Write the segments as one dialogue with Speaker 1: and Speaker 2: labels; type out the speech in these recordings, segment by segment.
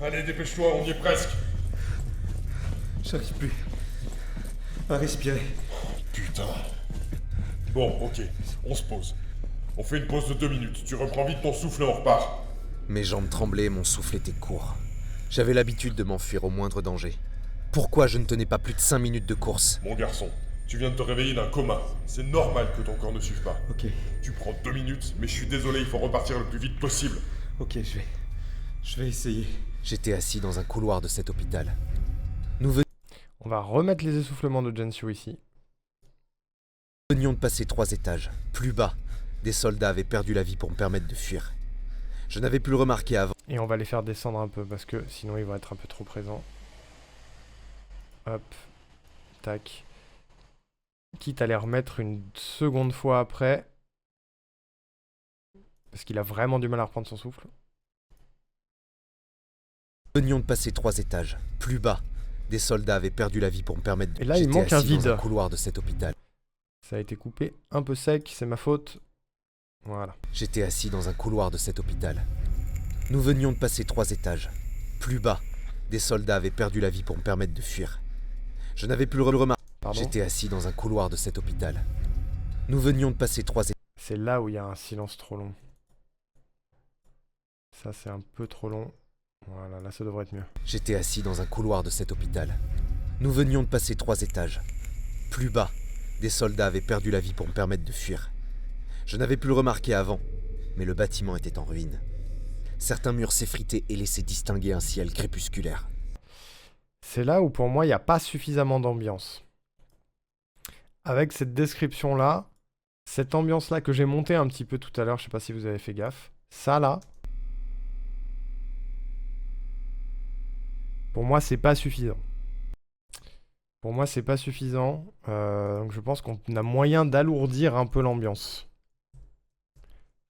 Speaker 1: Allez, dépêche-toi, on y est presque.
Speaker 2: J'arrive plus à respirer.
Speaker 1: Putain. Bon, ok, on se pose. On fait une pause de 2 minutes. Tu reprends vite ton souffle et on repart.
Speaker 3: Mes jambes tremblaient, mon souffle était court. J'avais l'habitude de m'enfuir au moindre danger. Pourquoi je ne tenais pas plus de 5 minutes de course?
Speaker 1: Mon garçon, tu viens de te réveiller d'un coma. C'est normal que ton corps ne suive pas.
Speaker 2: Ok,
Speaker 1: Tu prends 2 minutes, mais je suis désolé, il faut repartir le plus vite possible.
Speaker 2: ok, je vais essayer.
Speaker 3: J'étais assis dans un couloir de cet hôpital.
Speaker 4: On va remettre les essoufflements de Jianxiu ici.
Speaker 3: Nous venions de passer 3 étages. Plus bas, des soldats avaient perdu la vie pour me permettre de fuir. Je n'avais plus remarqué avant.
Speaker 4: Et on va les faire descendre un peu parce que sinon ils vont être un peu trop présents. Hop. Tac. Quitte à les remettre une seconde fois après. Parce qu'il a vraiment du mal à reprendre son souffle.
Speaker 3: Nous venions de passer 3 étages. Plus bas, des soldats avaient perdu la vie pour me permettre de...
Speaker 4: Et là, il
Speaker 3: J'étais
Speaker 4: manque un
Speaker 3: assis dans
Speaker 4: vide.
Speaker 3: un couloir de cet hôpital.
Speaker 4: Ça a été coupé un peu sec, c'est ma faute. Voilà.
Speaker 3: J'étais assis dans un couloir de cet hôpital. Nous venions de passer 3 étages. Plus bas, des soldats avaient perdu la vie pour me permettre de fuir. Je n'avais plus le remarqué.
Speaker 4: Pardon.
Speaker 3: J'étais assis dans un couloir de cet hôpital. Nous venions de passer 3 étages.
Speaker 4: C'est là où il y a un silence trop long. Ça, c'est un peu trop long. Voilà, là, ça devrait être mieux.
Speaker 3: J'étais assis dans un couloir de cet hôpital. Nous venions de passer 3 étages. Plus bas, des soldats avaient perdu la vie pour me permettre de fuir. Je n'avais plus le remarqué avant, mais le bâtiment était en ruine. Certains murs s'effritaient et laissaient distinguer un ciel crépusculaire.
Speaker 4: C'est là où, pour moi, il n'y a pas suffisamment d'ambiance. Avec cette description-là, cette ambiance-là que j'ai montée un petit peu tout à l'heure, je sais pas si vous avez fait gaffe, ça, là, pour moi, c'est pas suffisant. Pour moi, c'est pas suffisant. Donc je pense qu'on a moyen d'alourdir un peu l'ambiance.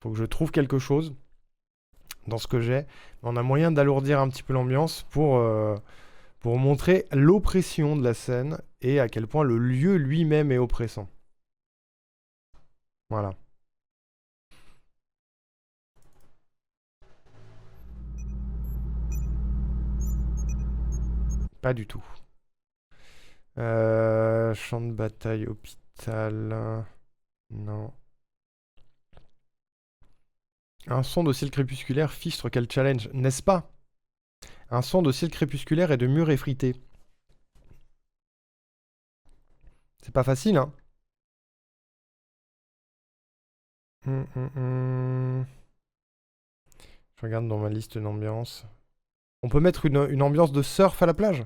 Speaker 4: Faut que je trouve quelque chose dans ce que j'ai. On a moyen d'alourdir un petit peu l'ambiance pour montrer l'oppression de la scène et à quel point le lieu lui-même est oppressant. Voilà. Pas du tout. Champ de bataille, hôpital. Non. Un son de ciel crépusculaire fichtre quel challenge, n'est-ce pas? Un son de ciel crépusculaire et de murs effrités. C'est pas facile, hein? Je regarde dans ma liste d'ambiance. On peut mettre une ambiance de surf à la plage?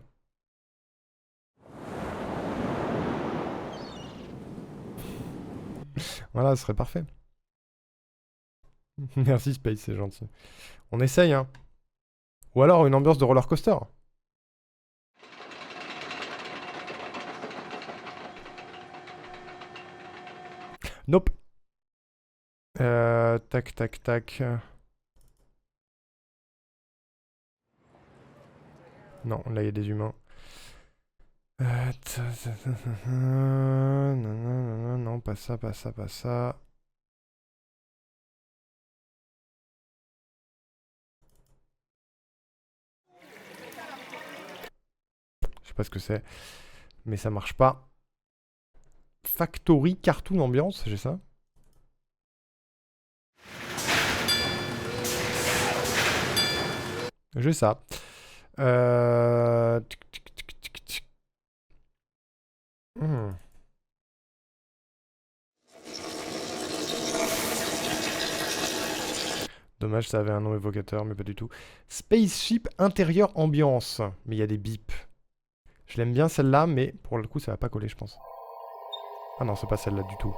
Speaker 4: Voilà, ce serait parfait. Merci Space, c'est gentil. On essaye, hein. Ou alors une ambiance de roller coaster. Nope. Tac, tac, tac. Non, là il y a des humains. Non, pas ça, pas ça, pas ça. Je sais pas ce que c'est, mais ça marche pas. Factory Cartoon Ambiance, j'ai ça. J'ai ça. Dommage, ça avait un nom évocateur, mais pas du tout. Spaceship intérieur ambiance. Mais il y a des bips. Je l'aime bien celle-là, mais pour le coup, ça va pas coller, je pense. Ah non, c'est pas celle-là du tout.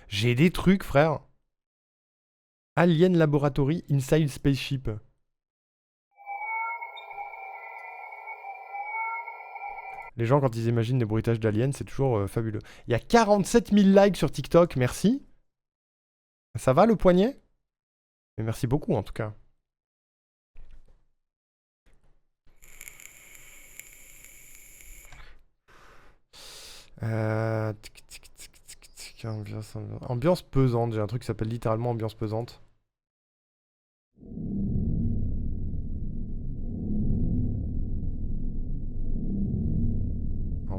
Speaker 4: J'ai des trucs, frère. Alien Laboratory Inside Spaceship. Les gens, quand ils imaginent des bruitages d'aliens, c'est toujours fabuleux. Il y a 47 000 likes sur TikTok, merci. Ça va le poignet? Mais merci beaucoup en tout cas. Ambiance pesante, j'ai un truc qui s'appelle littéralement ambiance pesante.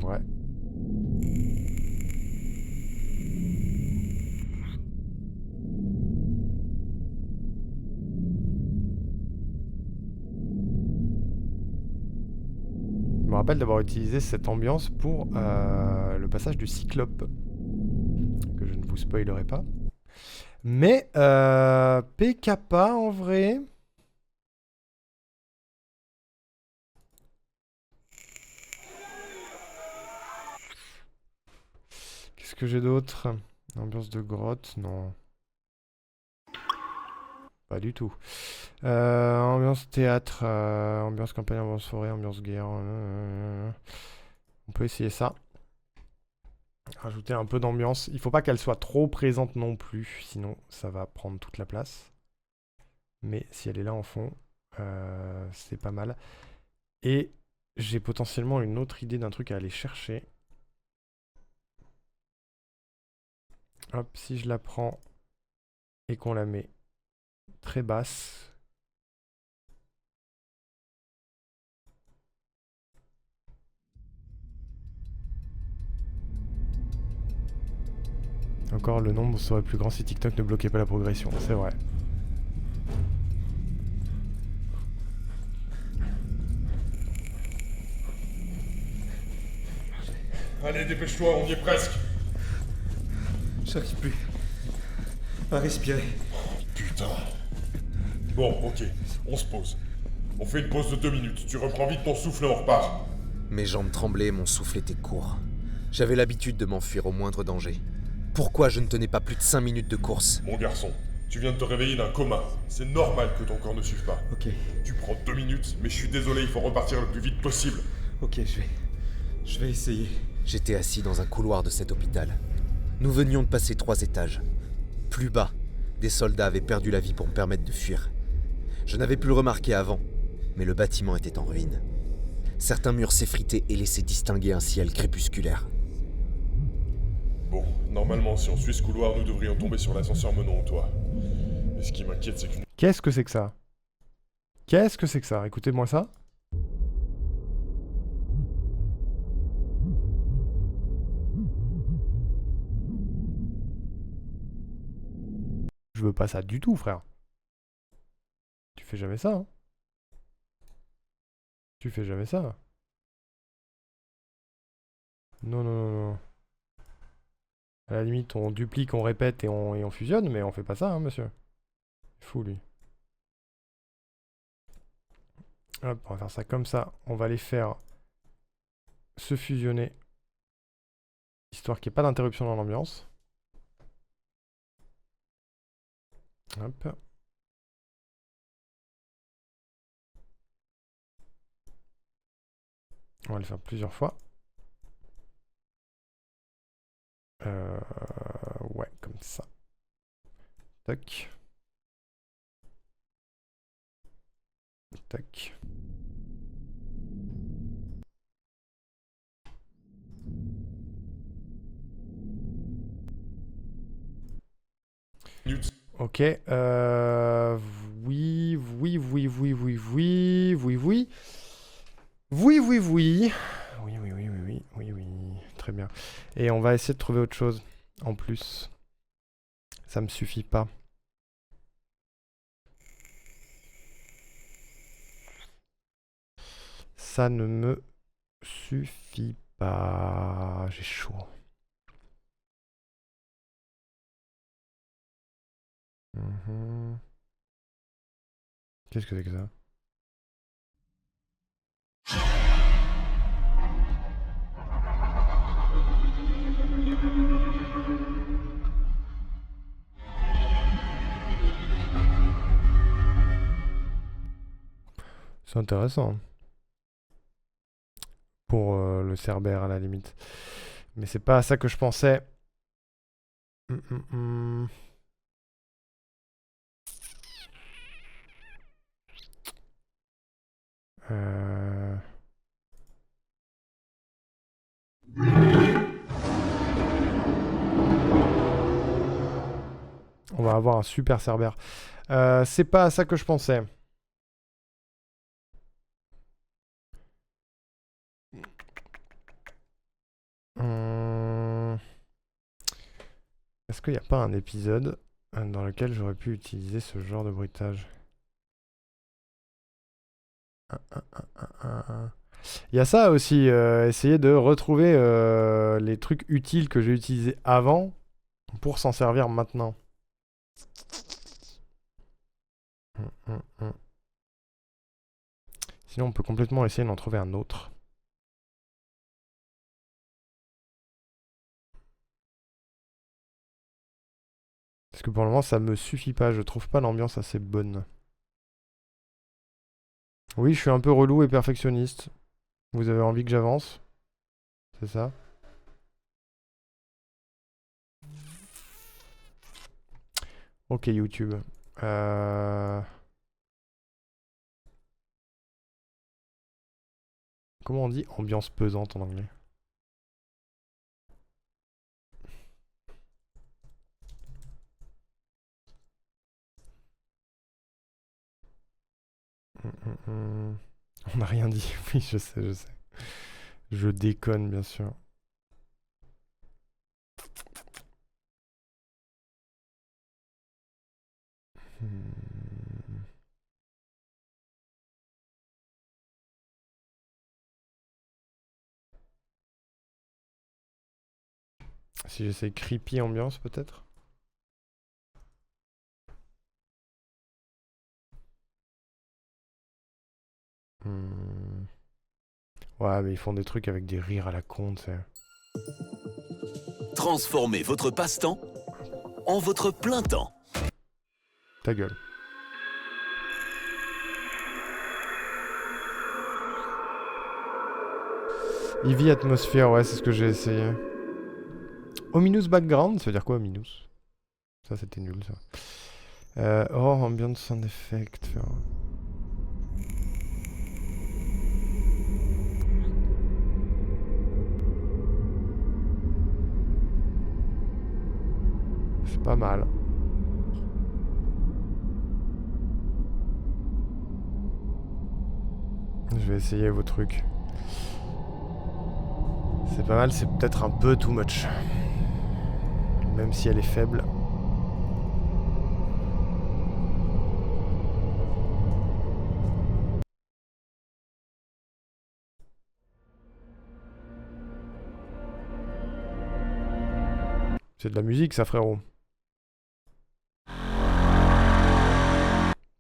Speaker 4: vrai. Je me rappelle d'avoir utilisé cette ambiance pour le passage du Cyclope, que je ne vous spoilerai pas. Mais PK en vrai... Qu'est-ce que j'ai d'autre? Ambiance de grotte, non. Pas du tout. Ambiance théâtre, ambiance campagne, ambiance forêt, ambiance guerre. On peut essayer ça. Rajouter un peu d'ambiance. Il faut pas qu'elle soit trop présente non plus, sinon ça va prendre toute la place. Mais si elle est là en fond, c'est pas mal. Et j'ai potentiellement une autre idée d'un truc à aller chercher. Hop, si je la prends et qu'on la met très basse. Encore, le nombre serait plus grand si TikTok ne bloquait pas la progression, c'est vrai.
Speaker 1: Allez, dépêche-toi, on y est presque.
Speaker 2: J'arrive plus à respirer.
Speaker 1: Putain. Bon, ok, on se pose. On fait une pause de 2 minutes, tu reprends vite ton souffle et on repart.
Speaker 3: Mes jambes tremblaient, mon souffle était court. J'avais l'habitude de m'enfuir au moindre danger. Pourquoi je ne tenais pas plus de 5 minutes de course?
Speaker 1: Mon garçon, tu viens de te réveiller d'un coma. C'est normal que ton corps ne suive pas.
Speaker 2: Ok,
Speaker 1: Tu prends 2 minutes, mais je suis désolé, il faut repartir le plus vite possible.
Speaker 2: ok, je vais essayer.
Speaker 3: J'étais assis dans un couloir de cet hôpital. Nous venions de passer 3 étages. Plus bas, des soldats avaient perdu la vie pour me permettre de fuir. Je n'avais pu le remarquer avant, mais le bâtiment était en ruine. Certains murs s'effritaient et laissaient distinguer un ciel crépusculaire.
Speaker 1: Bon, normalement, si on suit ce couloir, nous devrions tomber sur l'ascenseur menant au toit. Mais ce qui m'inquiète, c'est que...
Speaker 4: Qu'est-ce que c'est que ça? Qu'est-ce que c'est que ça? Écoutez-moi ça. Je veux pas ça du tout, frère. Tu fais jamais ça, hein? Tu fais jamais ça. Non, non, non, non. À la limite, on duplique, on répète et on fusionne, mais on fait pas ça, hein, monsieur. Fou, lui. Hop, on va faire ça comme ça. On va les faire se fusionner. Histoire qu'il n'y ait pas d'interruption dans l'ambiance. Hop. On va le faire plusieurs fois. Ouais, comme ça. Tac. Tac. Ok. Oui, oui, oui, oui, oui, oui, oui, oui. Oui, oui, oui. Oui, oui, oui, oui, oui, oui, oui. Très bien. Et on va essayer de trouver autre chose en plus. Ça me suffit pas. Ça ne me suffit pas. J'ai chaud. Qu'est-ce que c'est que ça? C'est intéressant. Pour le Cerbère à la limite. Mais c'est pas à ça que je pensais. On va avoir un super Cerbère. C'est pas à ça que je pensais. Est-ce qu'il n'y a pas un épisode dans lequel j'aurais pu utiliser ce genre de bruitage? Il y a ça aussi, essayer de retrouver les trucs utiles que j'ai utilisés avant pour s'en servir maintenant. Sinon, on peut complètement essayer d'en trouver un autre. Parce que pour le moment, ça me suffit pas. Je trouve pas l'ambiance assez bonne. Oui, je suis un peu relou et perfectionniste. Vous avez envie que j'avance? C'est ça? Ok, YouTube. Comment on dit ambiance pesante en anglais? On n'a rien dit. Oui, je sais, je sais. Je déconne, bien sûr. Si j'essaie creepy ambiance, peut-être? Ouais, mais ils font des trucs avec des rires à la con, tu sais.
Speaker 5: Transformez votre passe-temps en votre plein temps.
Speaker 4: Ta gueule. Eevee Atmosphere, ouais, c'est ce que j'ai essayé. Ominous Background, ça veut dire quoi, Ominous? Ça, c'était nul, ça. Horror Ambient Sound Effect. C'est pas mal. Je vais essayer vos trucs. C'est pas mal, c'est peut-être un peu too much. Même si elle est faible. C'est de la musique, ça, frérot.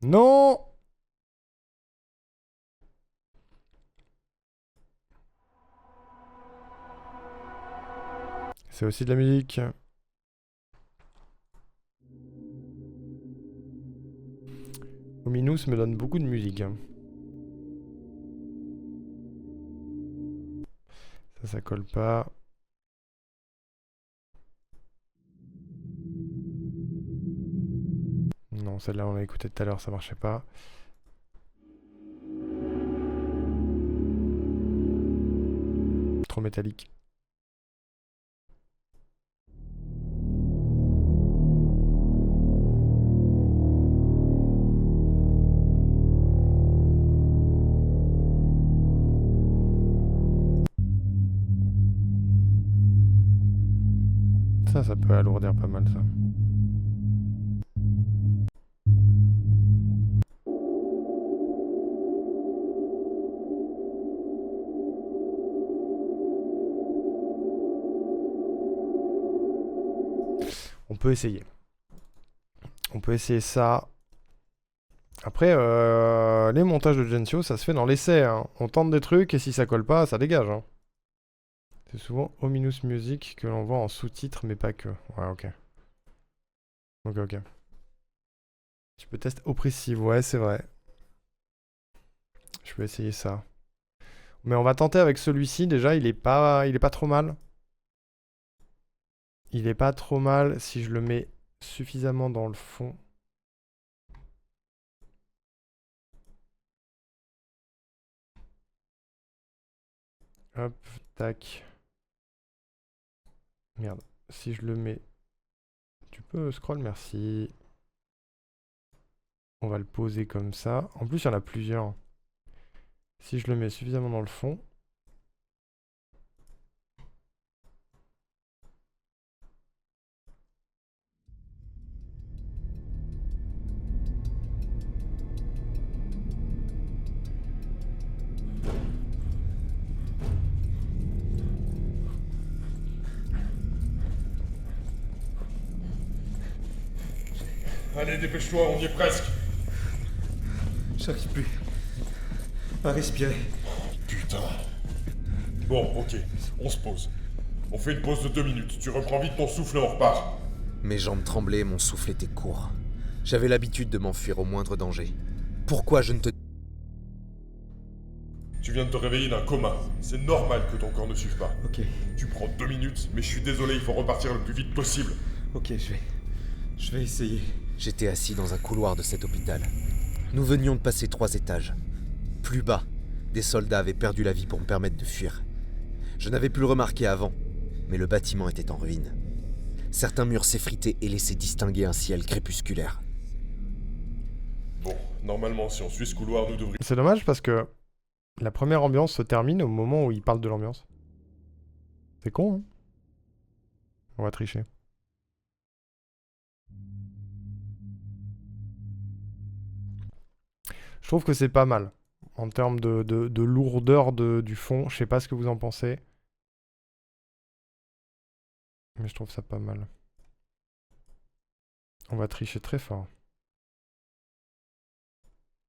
Speaker 4: Non! C'est aussi de la musique. Ominous me donne beaucoup de musique. Ça colle pas. Non, celle-là, on l'a écoutée tout à l'heure, ça marchait pas. Trop métallique. Ça peut alourdir pas mal, ça. On peut essayer. On peut essayer ça. Après, les montages de Gensio, ça se fait dans l'essai. Hein. On tente des trucs et si ça colle pas, ça dégage. Hein. C'est souvent Ominous Music que l'on voit en sous-titres, mais pas que. Ouais, ok. Ok. Tu peux tester oppressive, ouais, c'est vrai. Je peux essayer ça. Mais on va tenter avec celui-ci. Déjà, il est pas trop mal. Il est pas trop mal si je le mets suffisamment dans le fond. Hop, tac. Merde. Si je le mets... Tu peux scroll, merci. On va le poser comme ça. En plus, il y en a plusieurs. Si je le mets suffisamment dans le fond...
Speaker 1: Allez, dépêche-toi, on y est presque.
Speaker 2: J'arrive plus à respirer.
Speaker 1: Putain. Bon, ok, on se pose. On fait une pause de 2 minutes. Tu reprends vite ton souffle et on repart.
Speaker 3: Mes jambes tremblaient, mon souffle était court. J'avais l'habitude de m'enfuir au moindre danger. Pourquoi je ne te...
Speaker 1: Tu viens de te réveiller d'un coma. C'est normal que ton corps ne suive pas.
Speaker 2: Ok,
Speaker 1: Tu prends 2 minutes, mais je suis désolé, il faut repartir le plus vite possible.
Speaker 2: ok, je vais essayer.
Speaker 3: J'étais assis dans un couloir de cet hôpital. Nous venions de passer 3 étages. Plus bas, des soldats avaient perdu la vie pour me permettre de fuir. Je n'avais pu le remarquer avant, mais le bâtiment était en ruine. Certains murs s'effritaient et laissaient distinguer un ciel crépusculaire.
Speaker 1: Bon, normalement, si on suit ce couloir, nous devrions...
Speaker 4: C'est dommage parce que la première ambiance se termine au moment où il parle de l'ambiance. C'est con, hein? On va tricher. Je trouve que c'est pas mal. En termes de lourdeur du fond, je sais pas ce que vous en pensez. Mais je trouve ça pas mal. On va tricher très fort.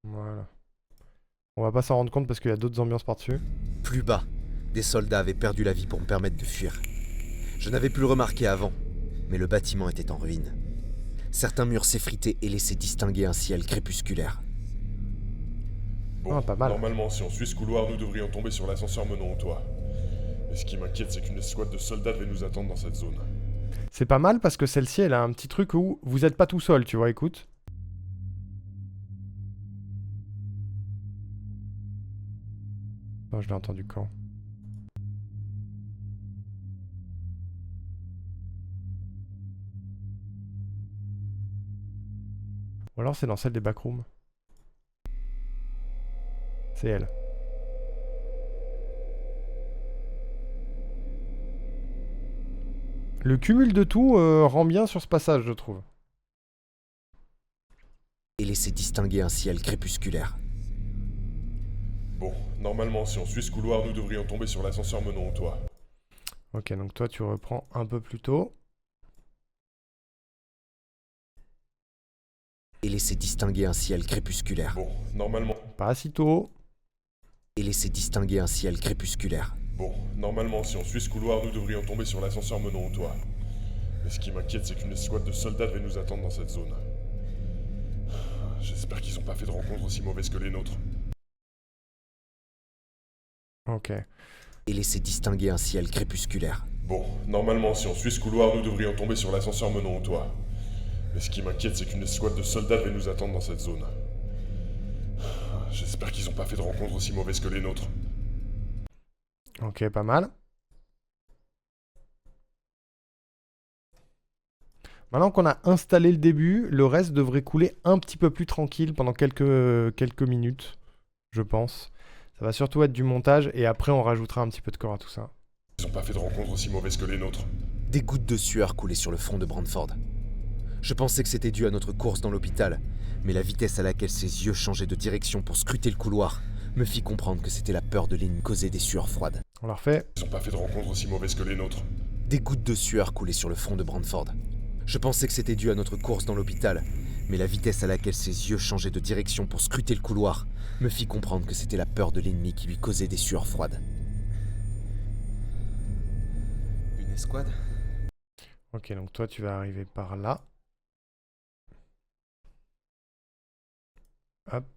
Speaker 4: Voilà. On va pas s'en rendre compte parce qu'il y a d'autres ambiances par-dessus.
Speaker 3: Plus bas, des soldats avaient perdu la vie pour me permettre de fuir. Je n'avais pu le remarquer avant, mais le bâtiment était en ruine. Certains murs s'effritaient et laissaient distinguer un ciel crépusculaire.
Speaker 1: Bon,
Speaker 4: Ah, pas mal.
Speaker 1: normalement, si on suit ce couloir, nous devrions tomber sur l'ascenseur menant au toit. Mais ce qui m'inquiète, c'est qu'une escouade de soldats devait nous attendre dans cette zone.
Speaker 4: C'est pas mal parce que celle-ci, elle a un petit truc où vous êtes pas tout seul, tu vois, écoute. Oh, je l'ai entendu quand? Ou alors c'est dans celle des backrooms. C'est elle. Le cumul de tout rend bien sur ce passage, je trouve.
Speaker 3: Et laissaient distinguer un ciel crépusculaire.
Speaker 1: Bon, normalement, si on suit ce couloir, nous devrions tomber sur l'ascenseur menant au toit.
Speaker 4: Ok, donc toi tu reprends un peu plus tôt.
Speaker 3: Et laissaient distinguer un ciel crépusculaire.
Speaker 1: Bon, normalement...
Speaker 4: Pas si tôt.
Speaker 3: Et laissaient distinguer un ciel crépusculaire.
Speaker 1: Bon, normalement, si on suit ce couloir, nous devrions tomber sur l'ascenseur menant au toit. Mais ce qui m'inquiète, c'est qu'une escouade de soldats devait nous attendre dans cette zone. J'espère qu'ils n'ont pas fait de rencontres aussi mauvaises que les nôtres.
Speaker 4: Ok.
Speaker 3: Et laissaient distinguer un ciel crépusculaire.
Speaker 1: Bon, normalement, si on suit ce couloir, nous devrions tomber sur l'ascenseur menant au toit. Mais ce qui m'inquiète, c'est qu'une escouade de soldats devait nous attendre dans cette zone. J'espère qu'ils n'ont pas fait de rencontres aussi mauvaises que les nôtres.
Speaker 4: Ok, pas mal. Maintenant qu'on a installé le début, le reste devrait couler un petit peu plus tranquille pendant quelques minutes, je pense. Ça va surtout être du montage et après on rajoutera un petit peu de corps à tout ça.
Speaker 1: Ils n'ont pas fait de rencontres aussi mauvaises que les nôtres.
Speaker 3: Des gouttes de sueur coulaient sur le front de Brantford. Je pensais que c'était dû à notre course dans l'hôpital, mais la vitesse à laquelle ses yeux changeaient de direction pour scruter le couloir me fit comprendre que c'était la peur de Lynn causée des sueurs froides.
Speaker 4: On la refait.
Speaker 1: Ils n'ont pas fait de rencontres aussi mauvaises que les nôtres.
Speaker 3: Des gouttes de sueur coulaient sur le front de Brantford. Je pensais que c'était dû à notre course dans l'hôpital, mais la vitesse à laquelle ses yeux changeaient de direction pour scruter le couloir me fit comprendre que c'était la peur de l'ennemi qui lui causait des sueurs froides.
Speaker 2: Une escouade?
Speaker 4: Ok, donc toi tu vas arriver par là. Hop.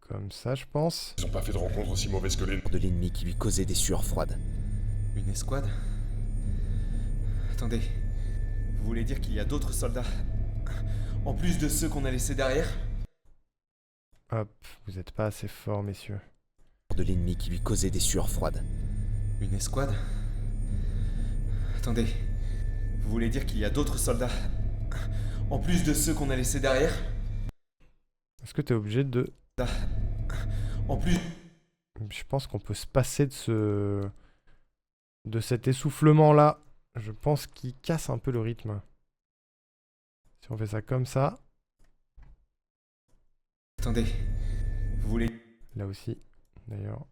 Speaker 4: Comme ça, je pense.
Speaker 1: Ils n'ont pas fait de rencontres aussi mauvaises que les nôtres.
Speaker 3: De l'ennemi qui lui causait des sueurs froides.
Speaker 2: Une escouade? Attendez, vous voulez dire qu'il y a d'autres soldats? En plus de ceux qu'on a laissés derrière?
Speaker 4: Hop, vous êtes pas assez fort, messieurs.
Speaker 3: De l'ennemi qui lui causait des sueurs froides.
Speaker 2: Une escouade? Attendez, vous voulez dire qu'il y a d'autres soldats? En plus de ceux qu'on a laissés derrière?
Speaker 4: Est-ce que t'es obligé de...
Speaker 2: En plus...
Speaker 4: Je pense qu'on peut se passer de cet essoufflement-là. Je pense qu'il casse un peu le rythme. Si on fait ça comme ça,
Speaker 2: Attendez, vous voulez...
Speaker 4: là aussi, d'ailleurs.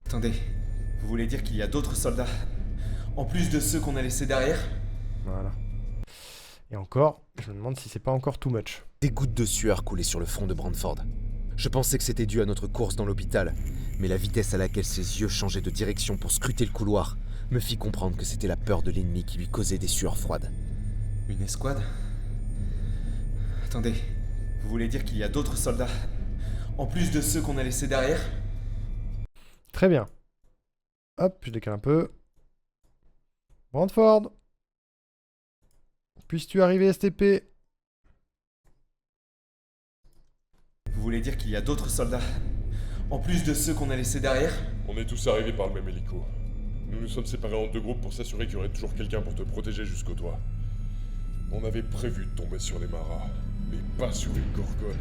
Speaker 2: Attendez, vous voulez dire qu'il y a d'autres soldats? En plus de ceux qu'on a laissés derrière.
Speaker 4: Voilà. Et encore, je me demande si c'est pas encore too much.
Speaker 3: Des gouttes de sueur coulaient sur le front de Brantford. Je pensais que c'était dû à notre course dans l'hôpital, mais la vitesse à laquelle ses yeux changeaient de direction pour scruter le couloir me fit comprendre que c'était la peur de l'ennemi qui lui causait des sueurs froides.
Speaker 2: Une escouade? Attendez, vous voulez dire qu'il y a d'autres soldats? En plus de ceux qu'on a laissés derrière?
Speaker 4: Très bien. Hop, je décale un peu. Brantford. Puisses-tu arriver STP?
Speaker 2: Vous voulez dire qu'il y a d'autres soldats? En plus de ceux qu'on a laissés derrière?
Speaker 1: On est tous arrivés par le même hélico. Nous nous sommes séparés en 2 groupes pour s'assurer qu'il y aurait toujours quelqu'un pour te protéger jusqu'au toit. On avait prévu de tomber sur les maras, mais pas sur une gorgone.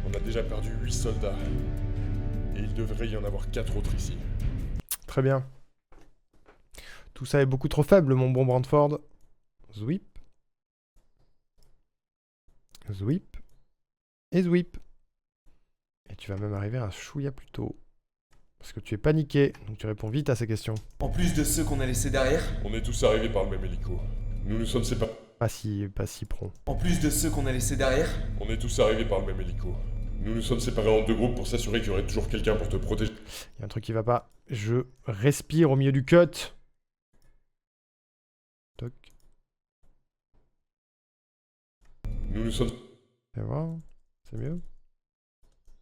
Speaker 1: On a déjà perdu 8 soldats. Et il devrait y en avoir 4 autres ici.
Speaker 4: Très bien. Tout ça est beaucoup trop faible, mon bon Brantford. Zwip. Zwip. Et zwip. Et tu vas même arriver un chouïa plus tôt. Parce que tu es paniqué, donc tu réponds vite à ces questions.
Speaker 2: En plus de ceux qu'on a laissés derrière?
Speaker 1: On est tous arrivés par le même hélico. Nous nous sommes séparés.
Speaker 4: Pas si prompt.
Speaker 2: En plus de ceux qu'on a laissés derrière?
Speaker 1: On est tous arrivés par le même hélico. Nous nous sommes séparés en 2 groupes pour s'assurer qu'il y aurait toujours quelqu'un pour te protéger.
Speaker 4: Il y a un truc qui va pas. Je respire au milieu du cut. Toc.
Speaker 1: Nous nous sommes...
Speaker 4: Fais voir. C'est mieux.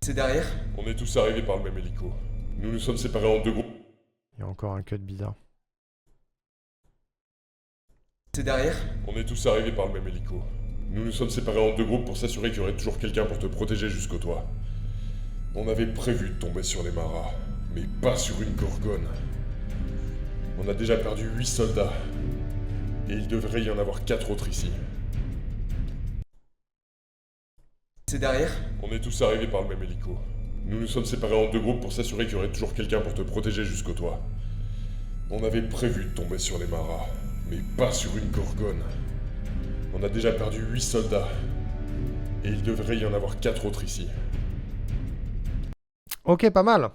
Speaker 2: C'est derrière?
Speaker 1: On est tous arrivés par le même hélico. Nous nous sommes séparés en 2 groupes.
Speaker 4: Il y a encore un cut bizarre.
Speaker 2: C'est derrière?
Speaker 1: On est tous arrivés par le même hélico. Nous nous sommes séparés en 2 groupes pour s'assurer qu'il y aurait toujours quelqu'un pour te protéger jusqu'au toit. On avait prévu de tomber sur les maras, mais pas sur une gorgone. On a déjà perdu 8 soldats. Et il devrait y en avoir 4 autres ici.
Speaker 2: C'est derrière?
Speaker 1: On est tous arrivés par le même hélico. Nous nous sommes séparés en 2 groupes pour s'assurer qu'il y aurait toujours quelqu'un pour te protéger jusqu'au toit. On avait prévu de tomber sur les maras, mais pas sur une gorgone. On a déjà perdu 8 soldats. Et il devrait y en avoir 4 autres ici.
Speaker 4: Ok, pas mal.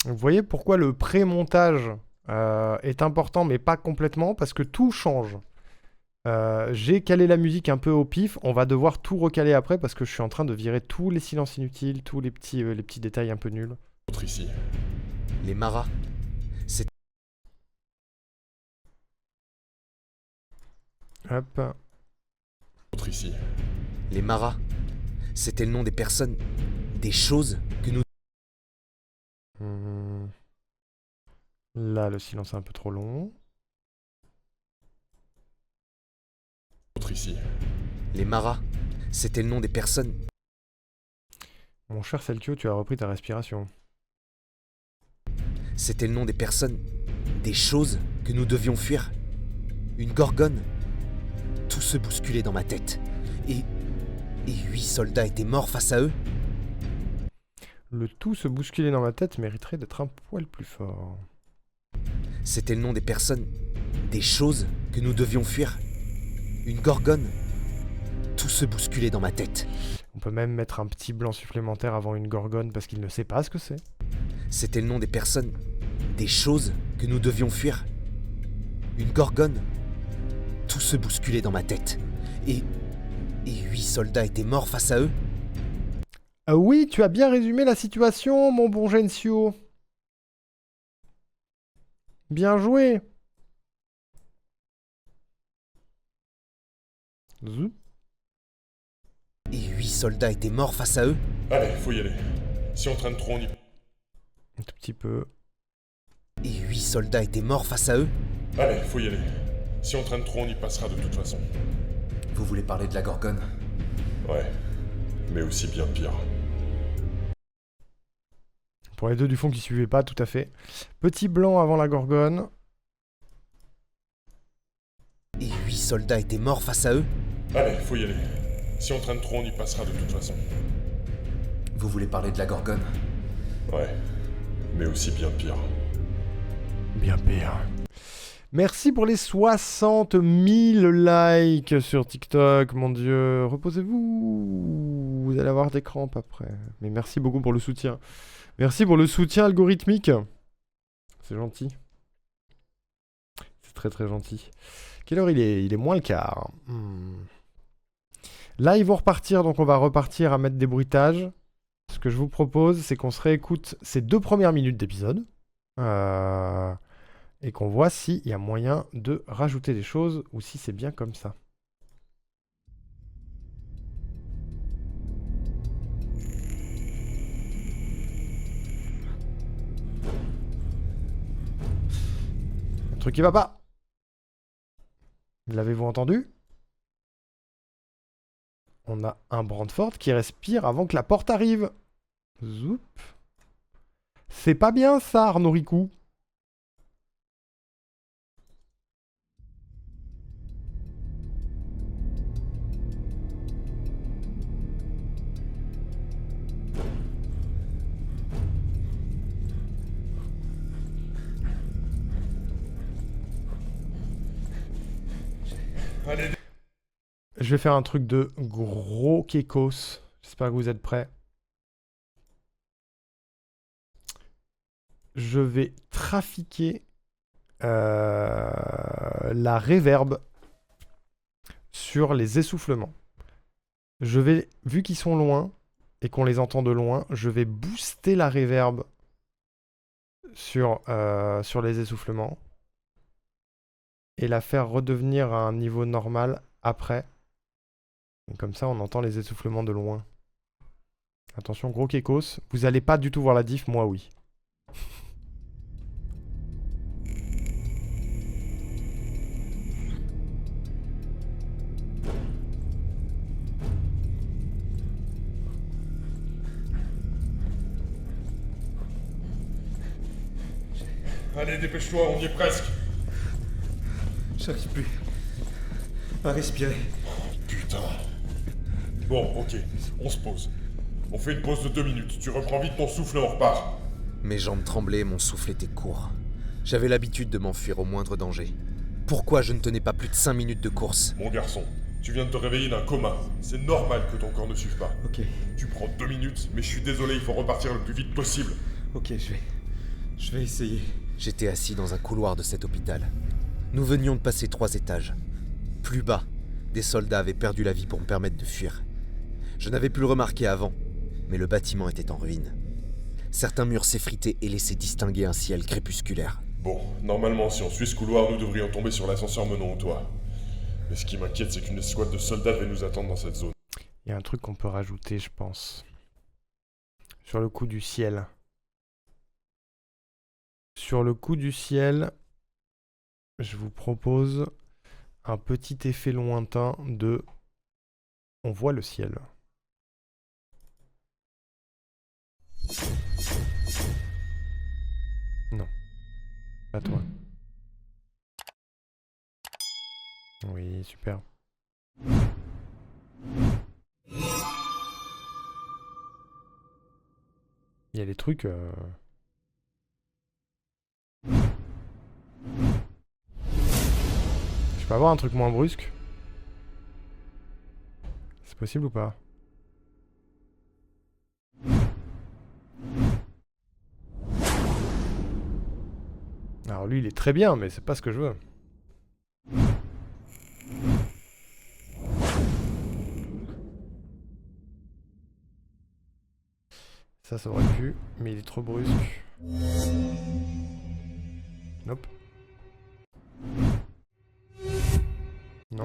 Speaker 4: Vous voyez pourquoi le pré-montage est important, mais pas complètement, parce que tout change. J'ai calé la musique un peu au pif, on va devoir tout recaler après, parce que je suis en train de virer tous les silences inutiles, tous les petits détails un peu nuls.
Speaker 1: Autre ici.
Speaker 3: Les maras.
Speaker 4: Hop.
Speaker 1: Autre ici.
Speaker 3: Les maras. C'était le nom des personnes, des choses que nous...
Speaker 4: Là, le silence est un peu trop long.
Speaker 1: Autre ici.
Speaker 3: Les maras. C'était le nom des personnes...
Speaker 4: Mon cher Selkio, tu as repris ta respiration.
Speaker 3: C'était le nom des personnes, des choses que nous devions fuir. Une gorgone. Tout se bousculait dans ma tête. Et 8 soldats étaient morts face à eux.
Speaker 4: Le tout se bousculer dans ma tête mériterait d'être un poil plus fort.
Speaker 3: C'était le nom des personnes, des choses que nous devions fuir. Une gorgone. Tout se bousculait dans ma tête.
Speaker 4: On peut même mettre un petit blanc supplémentaire avant une gorgone parce qu'il ne sait pas ce que c'est.
Speaker 3: C'était le nom des personnes, des choses que nous devions fuir. Une gorgone. Tout se bousculait dans ma tête. Et 8 soldats étaient morts face à eux.
Speaker 4: Ah oui, tu as bien résumé la situation, mon bon Gensio. Bien joué. Zou.
Speaker 3: Et 8 soldats étaient morts face à eux.
Speaker 1: Allez, faut y aller. Si on traîne trop, on y...
Speaker 4: Un tout petit peu.
Speaker 3: Et 8 soldats étaient morts face à eux.
Speaker 1: Allez, faut y aller. Si on traîne trop, on y passera de toute façon.
Speaker 2: Vous voulez parler de la gorgone?
Speaker 1: Ouais. Mais aussi bien pire.
Speaker 4: Pour les deux du fond qui suivaient pas, tout à fait. Petit blanc avant la gorgone.
Speaker 3: Et 8 soldats étaient morts face à eux.
Speaker 1: Allez, faut y aller. Si on traîne trop, on y passera de toute façon.
Speaker 2: Vous voulez parler de la gorgone?
Speaker 1: Ouais. Mais aussi bien pire.
Speaker 4: Bien pire. Merci pour les 60 000 likes sur TikTok, mon Dieu. Reposez-vous. Vous allez avoir des crampes après. Mais merci beaucoup pour le soutien. Merci pour le soutien algorithmique. C'est gentil. C'est très très gentil. Quelle heure il est? Il est moins le quart. Là, ils vont repartir, donc on va repartir à mettre des bruitages. Ce que je vous propose, c'est qu'on se réécoute ces 2 premières minutes d'épisode. Et qu'on voit s'il y a moyen de rajouter des choses ou si c'est bien comme ça. Un truc qui va pas. L'avez-vous entendu? On a un Brantford qui respire avant que la porte arrive. Zoup. C'est pas bien ça, Arnaud Ricou.
Speaker 1: Allez,
Speaker 4: Je vais faire un truc de gros kekos. J'espère que vous êtes prêts. Je vais trafiquer la reverb sur les essoufflements. Je vais, vu qu'ils sont loin et qu'on les entend de loin, je vais booster la reverb sur les essoufflements et la faire redevenir à un niveau normal après. Et comme ça, on entend les essoufflements de loin. Attention, gros kekos. Vous allez pas du tout voir la diff, moi oui.
Speaker 1: allez, dépêche-toi, on y est presque.
Speaker 2: J'arrive plus à respirer.
Speaker 1: Putain. Bon, ok, on se pose. On fait une pause de 2 minutes, tu reprends vite ton souffle et on repart.
Speaker 3: Mes jambes tremblaient, mon souffle était court. J'avais l'habitude de m'enfuir au moindre danger. Pourquoi je ne tenais pas plus de 5 minutes de course?
Speaker 1: Mon garçon, tu viens de te réveiller d'un coma. C'est normal que ton corps ne suive pas.
Speaker 2: Ok,
Speaker 1: Tu prends 2 minutes, mais je suis désolé, il faut repartir le plus vite possible.
Speaker 2: ok, je vais essayer.
Speaker 3: J'étais assis dans un couloir de cet hôpital. Nous venions de passer 3 étages. Plus bas, des soldats avaient perdu la vie pour me permettre de fuir. Je n'avais pu le remarquer avant, mais le bâtiment était en ruine. Certains murs s'effritaient et laissaient distinguer un ciel crépusculaire.
Speaker 1: Bon, normalement, si on suit ce couloir, nous devrions tomber sur l'ascenseur menant au toit. Mais ce qui m'inquiète, c'est qu'une escouade de soldats devait nous attendre dans cette zone.
Speaker 4: Il y a un truc qu'on peut rajouter, je pense. Sur le coup du ciel. Sur le coup du ciel, je vous propose un petit effet lointain de... On voit le ciel. Non. Pas toi. Oui, super. Il y a des trucs... Je peux avoir un truc moins brusque? C'est possible ou pas? Alors lui il est très bien mais c'est pas ce que je veux. Ça aurait pu, mais il est trop brusque. Nope. Non.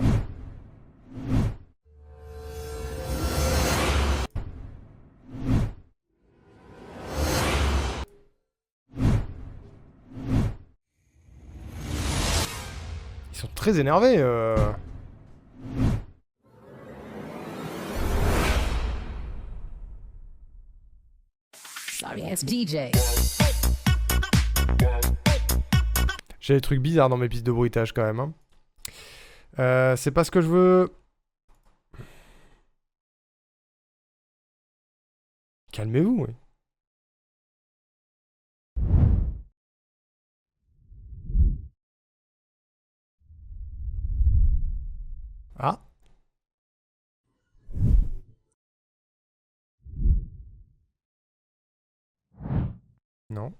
Speaker 4: Ils sont très énervés.
Speaker 6: Sorry, it's DJ.
Speaker 4: J'ai des trucs bizarres dans mes pistes de bruitage quand même. Hein. C'est pas ce que je veux. Calmez-vous, oui. Ah. Non.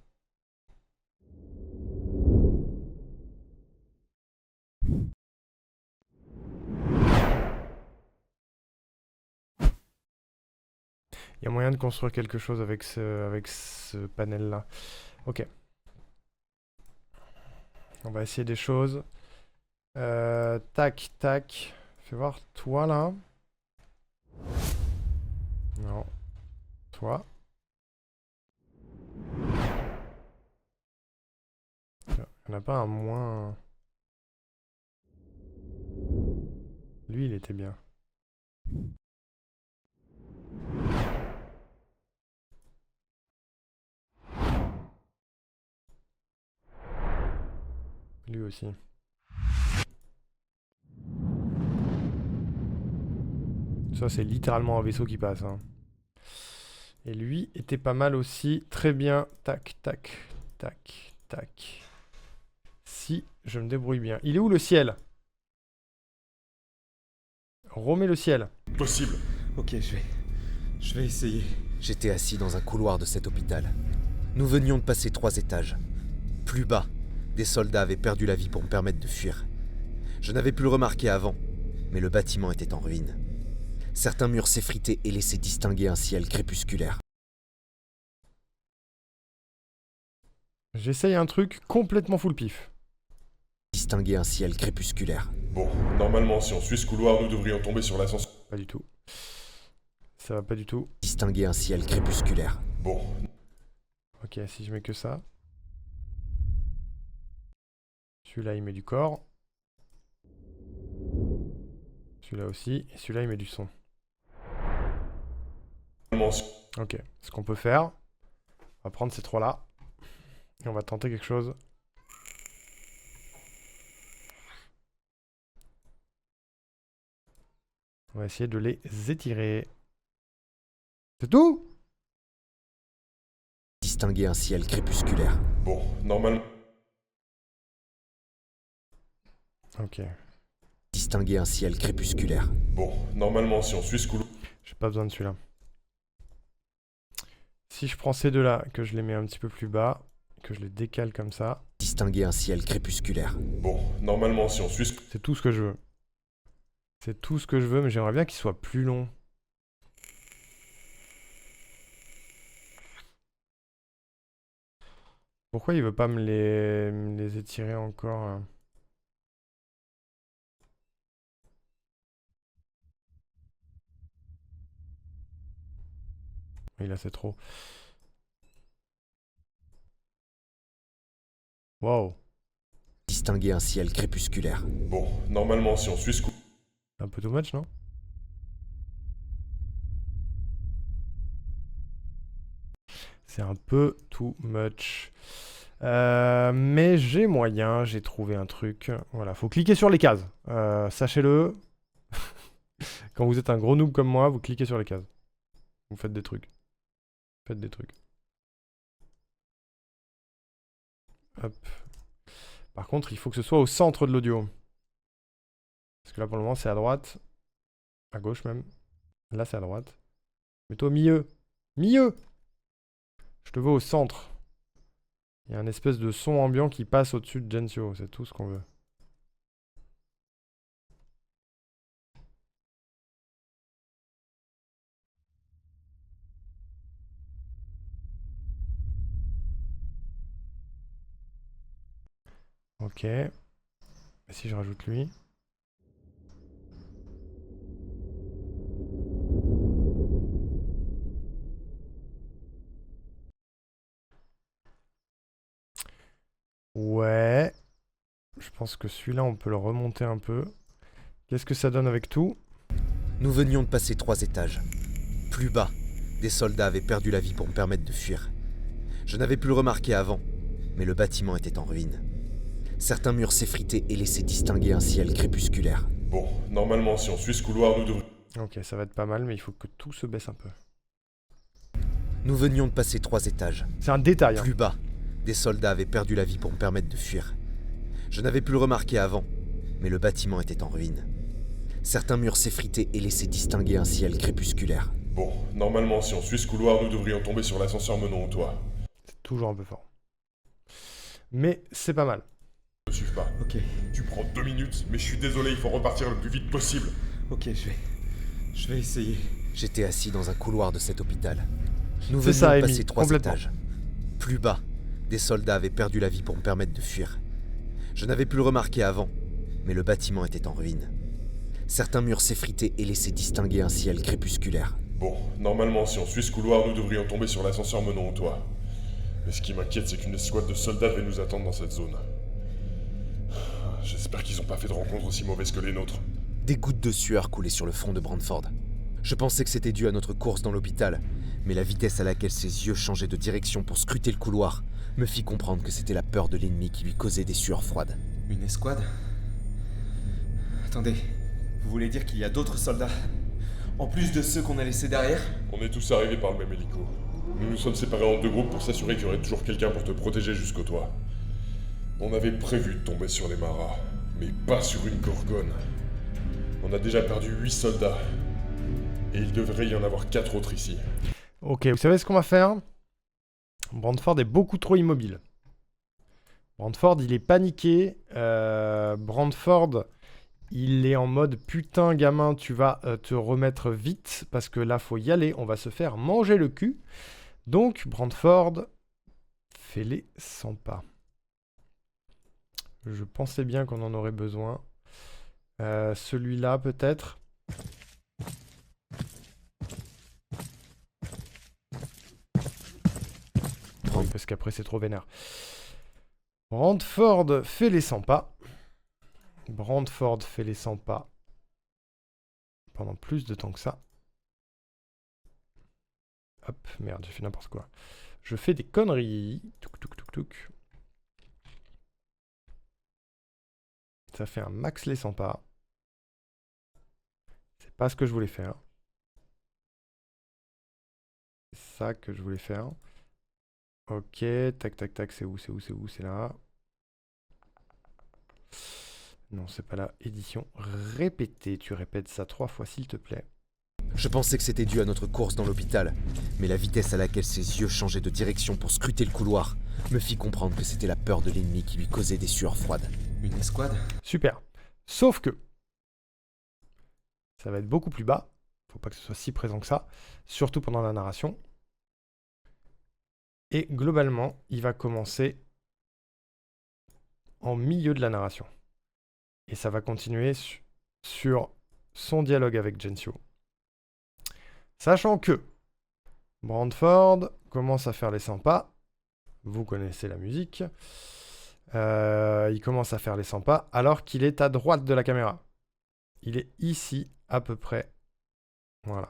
Speaker 4: Il y a moyen de construire quelque chose avec ce panel-là. Ok. On va essayer des choses. Tac, tac. Fais voir toi là. Non. Toi. Il n'y en a pas un moins... Lui, il était bien. Lui aussi. Ça, c'est littéralement un vaisseau qui passe. Hein. Et lui était pas mal aussi. Très bien. Tac, tac, tac, tac. Si je me débrouille bien. Il est où le ciel? Remets le ciel.
Speaker 1: Possible.
Speaker 2: Ok, je vais essayer.
Speaker 3: J'étais assis dans un couloir de cet hôpital. Nous venions de passer 3 étages. Plus bas, des soldats avaient perdu la vie pour me permettre de fuir. Je n'avais pu le remarquer avant, mais le bâtiment était en ruine. Certains murs s'effritaient et laissaient distinguer un ciel crépusculaire.
Speaker 4: J'essaye un truc complètement full pif.
Speaker 3: Distinguer un ciel crépusculaire.
Speaker 1: Bon, normalement, si on suit ce couloir, nous devrions tomber sur l'ascenseur.
Speaker 4: Pas du tout. Ça va pas du tout.
Speaker 3: Distinguer un ciel crépusculaire.
Speaker 1: Bon,
Speaker 4: Ok, si je mets que ça. Celui-là, il met du corps. Celui-là aussi. Et celui-là, il met du son.
Speaker 1: normalement, si-
Speaker 4: Ok. Ce qu'on peut faire, on va prendre ces trois-là. Et on va tenter quelque chose. On va essayer de les étirer. C'est tout?
Speaker 3: Distinguer un ciel crépusculaire.
Speaker 1: bon, normalement...
Speaker 4: Ok.
Speaker 3: Distinguer un ciel crépusculaire.
Speaker 1: Bon, normalement, si on suit ce couloir...
Speaker 4: J'ai pas besoin de celui-là. Si je prends ces deux-là, que je les mets un petit peu plus bas, que je les décale comme ça,
Speaker 3: Distinguer un ciel crépusculaire.
Speaker 1: Bon, normalement, si on suit ce...
Speaker 4: c'est tout ce que je veux. C'est tout ce que je veux, mais j'aimerais bien qu'il soit plus long. Pourquoi il veut pas me les étirer encore là? Oui, là c'est trop. Wow.
Speaker 3: Distinguer un ciel crépusculaire.
Speaker 1: Bon, normalement, si on suit ce couloir...
Speaker 4: Un peu too much, non? C'est un peu too much. Mais j'ai moyen, j'ai trouvé un truc. Voilà, faut cliquer sur les cases. Sachez-le. Quand vous êtes un gros noob comme moi, vous cliquez sur les cases. Vous faites des trucs. Faites des trucs. Hop. Par contre, il faut que ce soit au centre de l'audio. Parce que là, pour le moment, c'est à droite. À gauche même. Là, c'est à droite. Mets-toi au milieu. Milieu! Je te veux au centre. Il y a un espèce de son ambiant qui passe au-dessus de Gensio. C'est tout ce qu'on veut. Ok. Et si je rajoute lui? Ouais. Je pense que celui-là, on peut le remonter un peu. Qu'est-ce que ça donne avec tout?
Speaker 3: Nous venions de passer 3 étages. Plus bas, des soldats avaient perdu la vie pour me permettre de fuir. Je n'avais pu le remarquer avant, mais le bâtiment était en ruine. Certains murs s'effritaient et laissaient distinguer un ciel crépusculaire.
Speaker 1: Bon, normalement, si on suit ce couloir, nous devrions...
Speaker 4: Ok, ça va être pas mal, mais il faut que tout se baisse un peu.
Speaker 3: Nous venions de passer 3 étages.
Speaker 4: C'est un détail. Hein.
Speaker 3: Plus bas, des soldats avaient perdu la vie pour me permettre de fuir. Je n'avais pu le remarquer avant, mais le bâtiment était en ruine. Certains murs s'effritaient et laissaient distinguer un ciel crépusculaire.
Speaker 1: Bon, normalement, si on suit ce couloir, nous devrions tomber sur l'ascenseur menant au toit.
Speaker 4: C'est toujours un peu fort. Mais c'est pas mal.
Speaker 1: Ne me suive pas.
Speaker 2: Ok,
Speaker 1: Tu prends 2 minutes, mais je suis désolé, il faut repartir le plus vite possible.
Speaker 2: ok, je vais essayer.
Speaker 3: J'étais assis dans un couloir de cet hôpital. Nous
Speaker 4: C'est
Speaker 3: venions
Speaker 4: ça,
Speaker 3: de
Speaker 4: Amy,
Speaker 3: passer 3
Speaker 4: complètement.
Speaker 3: étages. Plus bas, des soldats avaient perdu la vie pour me permettre de fuir. Je n'avais pu le remarquer avant, mais le bâtiment était en ruine. Certains murs s'effritaient et laissaient distinguer un ciel crépusculaire.
Speaker 1: Bon, normalement, si on suit ce couloir, nous devrions tomber sur l'ascenseur menant au toit. Mais ce qui m'inquiète, c'est qu'une escouade de soldats devait nous attendre dans cette zone. J'espère qu'ils n'ont pas fait de rencontres aussi mauvaises que les nôtres.
Speaker 3: Des gouttes de sueur coulaient sur le front de Brantford. Je pensais que c'était dû à notre course dans l'hôpital, mais la vitesse à laquelle ses yeux changeaient de direction pour scruter le couloir me fit comprendre que c'était la peur de l'ennemi qui lui causait des sueurs froides.
Speaker 2: Une escouade? Attendez, vous voulez dire qu'il y a d'autres soldats? En plus de ceux qu'on a laissés derrière?
Speaker 1: On est tous arrivés par le même hélico. Nous nous sommes séparés en 2 groupes pour s'assurer qu'il y aurait toujours quelqu'un pour te protéger jusqu'au toit. On avait prévu de tomber sur les maras, mais pas sur une gorgone. On a déjà perdu 8 soldats. Et il devrait y en avoir 4 autres ici.
Speaker 4: Ok, vous savez ce qu'on va faire? Brantford est beaucoup trop immobile. Brantford, il est paniqué. Brantford, il est en mode putain, gamin, tu vas te remettre vite parce que là, faut y aller. On va se faire manger le cul. Donc, Brantford, fais-les 100 pas. Je pensais bien qu'on en aurait besoin. Celui-là, peut-être. Oui, parce qu'après, c'est trop vénère. Brantford fait les 100 pas. Brantford fait les 100 pas pendant plus de temps que ça. Hop, merde, j'ai fait n'importe quoi. Je fais des conneries. Touk, touk, touk, touk. Ça fait un max les 100 pas. C'est pas ce que je voulais faire. C'est ça que je voulais faire. Ok, tac, tac, tac, c'est où, c'est où, c'est où, c'est là. Non, c'est pas là. Édition répétée. Tu répètes ça 3 fois, s'il te plaît.
Speaker 3: Je pensais que c'était dû à notre course dans l'hôpital, mais la vitesse à laquelle ses yeux changeaient de direction pour scruter le couloir me fit comprendre que c'était la peur de l'ennemi qui lui causait des sueurs froides.
Speaker 2: Une escouade?
Speaker 4: Super. Sauf que ça va être beaucoup plus bas. Faut pas que ce soit si présent que ça. Surtout pendant la narration. Et globalement, il va commencer en milieu de la narration. Et ça va continuer sur son dialogue avec Gensio. Sachant que Brantford commence à faire les 100 pas. Vous connaissez la musique. Il commence à faire les 100 pas alors qu'il est à droite de la caméra. Il est ici à peu près. Voilà.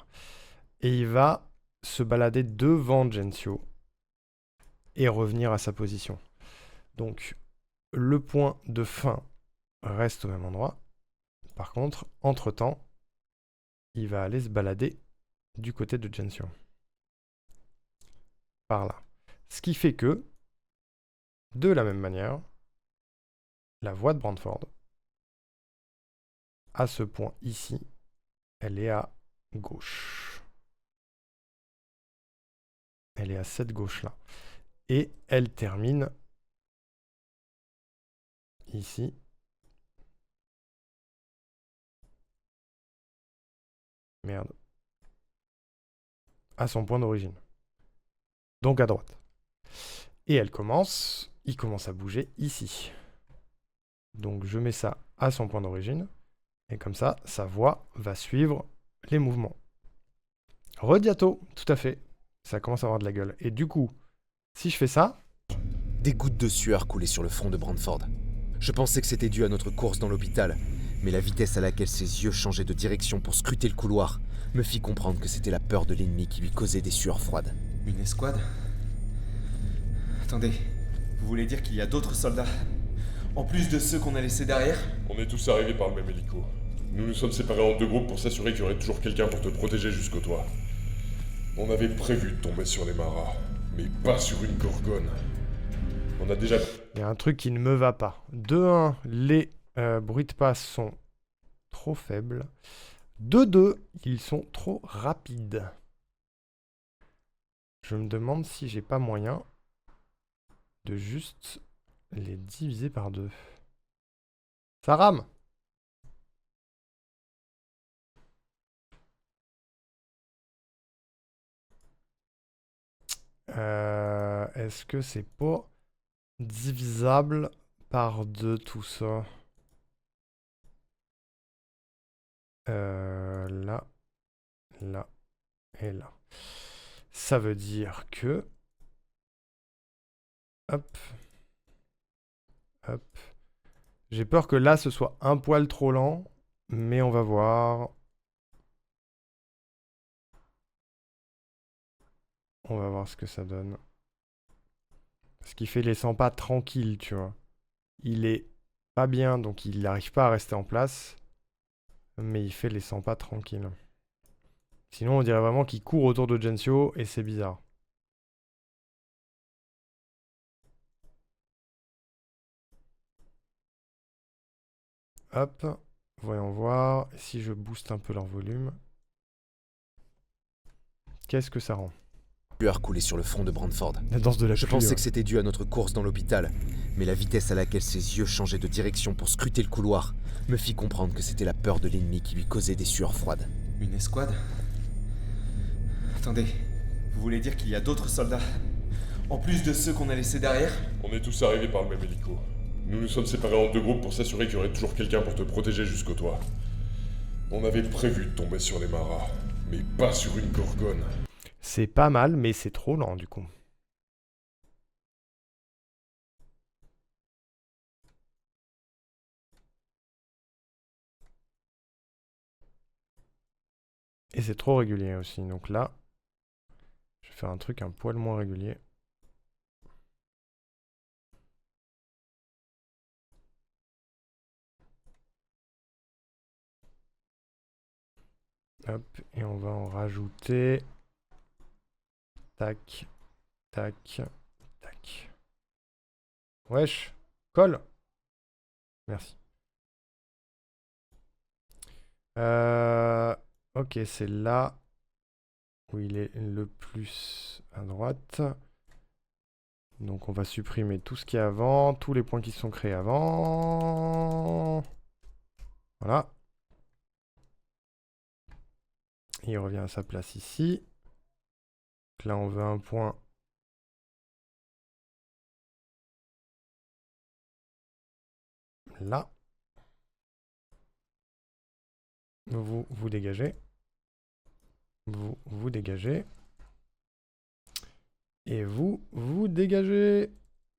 Speaker 4: Et il va se balader devant Gensio et revenir à sa position. Donc, le point de fin reste au même endroit. Par contre, entre-temps, il va aller se balader du côté de Gensio. Par là. Ce qui fait que, de la même manière, la voix de Brantford, à ce point ici, elle est à gauche. Elle est à cette gauche-là. Et elle termine ici. Merde. À son point d'origine. Donc à droite. Et elle commence. Il commence à bouger ici. Donc je mets ça à son point d'origine. Et comme ça, sa voix va suivre les mouvements. Rediato, tout à fait. Ça commence à avoir de la gueule. Et du coup, si je fais ça...
Speaker 3: Des gouttes de sueur coulaient sur le front de Brantford. Je pensais que c'était dû à notre course dans l'hôpital, mais la vitesse à laquelle ses yeux changeaient de direction pour scruter le couloir me fit comprendre que c'était la peur de l'ennemi qui lui causait des sueurs froides.
Speaker 2: Une escouade? Attendez, vous voulez dire qu'il y a d'autres soldats? En plus de ceux qu'on a laissés derrière?
Speaker 1: On est tous arrivés par le même hélico. Nous nous sommes séparés en 2 groupes pour s'assurer qu'il y aurait toujours quelqu'un pour te protéger jusqu'au toit. On avait prévu de tomber sur les maras, mais pas sur une gorgone. On a déjà...
Speaker 4: Il y a un truc qui ne me va pas. De 1, les bruits de passe sont trop faibles. De 2, ils sont trop rapides. Je me demande si j'ai pas moyen de juste les diviser par 2. Ça rame! Est-ce que c'est pas divisable par 2 tout ça? Là, là et là. Ça veut dire que... Hop. Hop. J'ai peur que là, ce soit un poil trop lent, mais on va voir. On va voir ce que ça donne. Parce qu'il fait les 100 pas tranquille, tu vois. Il est pas bien, donc il n'arrive pas à rester en place. Mais il fait les 100 pas tranquille. Sinon, on dirait vraiment qu'il court autour de Gensio, et c'est bizarre. Hop, voyons voir si je booste un peu leur volume. Qu'est-ce que ça rend?
Speaker 3: Lueur coulait sur le front de Brantford.
Speaker 4: La danse de la
Speaker 3: Je
Speaker 4: pluie,
Speaker 3: pensais
Speaker 4: ouais.
Speaker 3: que c'était dû à notre course dans l'hôpital, mais la vitesse à laquelle ses yeux changeaient de direction pour scruter le couloir me fit comprendre que c'était la peur de l'ennemi qui lui causait des sueurs froides.
Speaker 2: Une escouade? Attendez, vous voulez dire qu'il y a d'autres soldats? En plus de ceux qu'on a laissés derrière?
Speaker 1: On est tous arrivés par le même hélico. Nous nous sommes séparés en 2 groupes pour s'assurer qu'il y aurait toujours quelqu'un pour te protéger jusqu'au toit. On avait prévu de tomber sur les maras, mais pas sur une gorgone.
Speaker 4: C'est pas mal, mais c'est trop lent du coup. Et c'est trop régulier aussi. Donc là, je vais faire un truc un poil moins régulier. Hop, et on va en rajouter. Tac, tac, tac. Wesh, colle. Merci. Ok, c'est là où il est le plus à droite. Donc on va supprimer tout ce qui est avant, tous les points qui sont créés avant. Voilà. Il revient à sa place ici. Donc là on veut un point. Là. Vous dégagez. Vous dégagez. Et vous dégagez.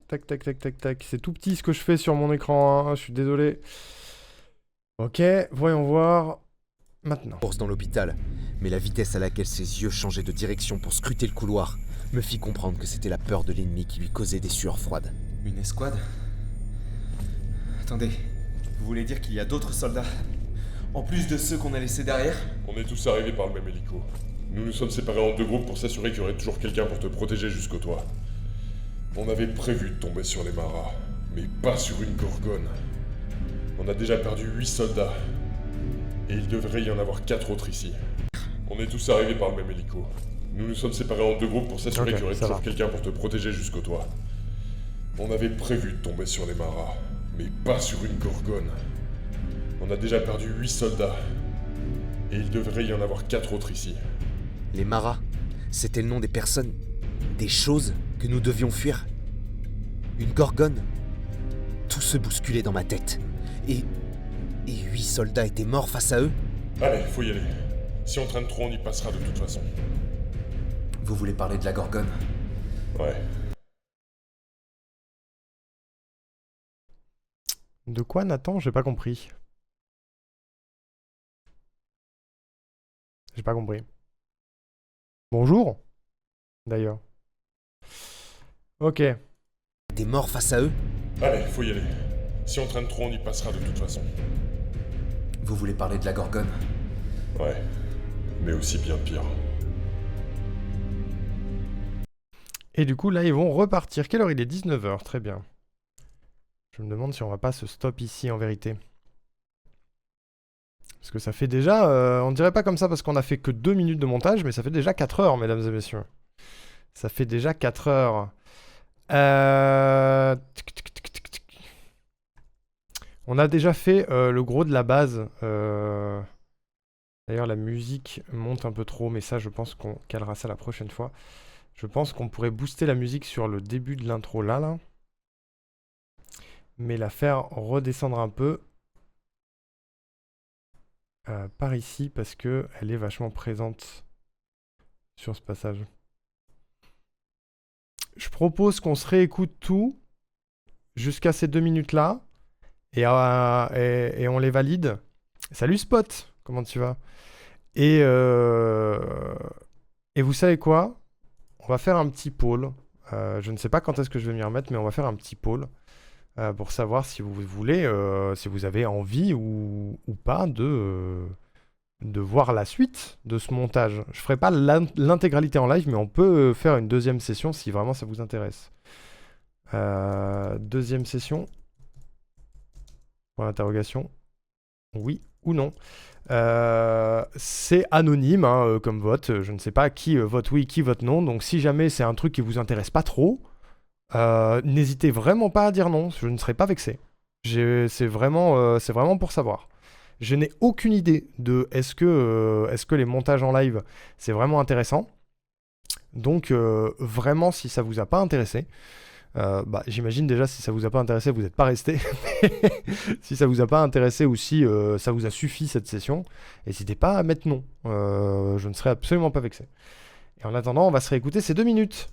Speaker 4: Tac, tac, tac, tac, tac. C'est tout petit ce que je fais sur mon écran, hein. Je suis désolé. Ok, voyons voir. Maintenant.
Speaker 3: Course dans l'hôpital, mais la vitesse à laquelle ses yeux changeaient de direction pour scruter le couloir me fit comprendre que c'était la peur de l'ennemi qui lui causait des sueurs froides.
Speaker 2: Une escouade? Attendez, vous voulez dire qu'il y a d'autres soldats? En plus de ceux qu'on a laissés derrière?
Speaker 1: On est tous arrivés par le même hélico. Nous nous sommes séparés en 2 groupes pour s'assurer qu'il y aurait toujours quelqu'un pour te protéger jusqu'au toit. On avait prévu de tomber sur les maras, mais pas sur une gorgone. On a déjà perdu 8 soldats. Et il devrait y en avoir 4 autres ici. On est tous arrivés par le même hélico. Nous nous sommes séparés en 2 groupes pour s'assurer
Speaker 4: Ok,
Speaker 1: qu'il y aurait
Speaker 4: ça
Speaker 1: toujours
Speaker 4: va.
Speaker 1: quelqu'un pour te protéger jusqu'au toit. On avait prévu de tomber sur les maras, mais pas sur une gorgone. On a déjà perdu 8 soldats. Et il devrait y en avoir 4 autres ici.
Speaker 3: Les maras, c'était le nom des personnes, des choses que nous devions fuir. Une gorgone. Tout se bousculait dans ma tête. Et 8 soldats étaient morts face à eux.
Speaker 1: Allez, faut y aller. Si on traîne trop, on y passera de toute façon.
Speaker 2: Vous voulez parler de la gorgone?
Speaker 1: Ouais.
Speaker 4: De quoi, Nathan? J'ai pas compris. J'ai pas compris. Bonjour, d'ailleurs. Ok.
Speaker 3: Étaient morts face à eux.
Speaker 1: Allez, faut y aller. Si on traîne trop, on y passera de toute façon.
Speaker 2: Vous voulez parler de la gorgone?
Speaker 1: Ouais. Mais aussi bien pire.
Speaker 4: Et du coup, là, ils vont repartir. Quelle heure il est? 19h, très bien. Je me demande si on va pas se stop ici, en vérité. Parce que ça fait déjà... on dirait pas comme ça parce qu'on a fait que 2 minutes de montage, mais ça fait déjà 4 heures, mesdames et messieurs. Ça fait déjà 4 heures. On a déjà fait le gros de la base. D'ailleurs, la musique monte un peu trop, mais ça, je pense qu'on calera ça la prochaine fois. Je pense qu'on pourrait booster la musique sur le début de l'intro là. Mais la faire redescendre un peu par ici parce que elle est vachement présente sur ce passage. Je propose qu'on se réécoute tout jusqu'à ces 2 minutes-là et on les valide. Salut Spot, comment tu vas? Et vous savez quoi? On va faire un petit poll. Je ne sais pas quand est-ce que je vais m'y remettre, mais on va faire un petit poll pour savoir si vous voulez, si vous avez envie ou pas de voir la suite de ce montage. Je ferai pas l'intégralité en live, mais on peut faire une deuxième session si vraiment ça vous intéresse. Deuxième session. Point d'interrogation. Oui ou non. C'est anonyme comme vote. Je ne sais pas qui vote oui, qui vote non. Donc si jamais c'est un truc qui vous intéresse pas trop, n'hésitez vraiment pas à dire non. Je ne serai pas vexé. C'est vraiment pour savoir. Je n'ai aucune idée de est-ce que les montages en live c'est vraiment intéressant. Donc vraiment si ça vous a pas intéressé, j'imagine déjà si ça vous a pas intéressé vous n'êtes pas resté. Si ça vous a pas intéressé ou si ça vous a suffi cette session, n'hésitez pas à mettre non. Je ne serai absolument pas vexé. Et en attendant on va se réécouter ces 2 minutes.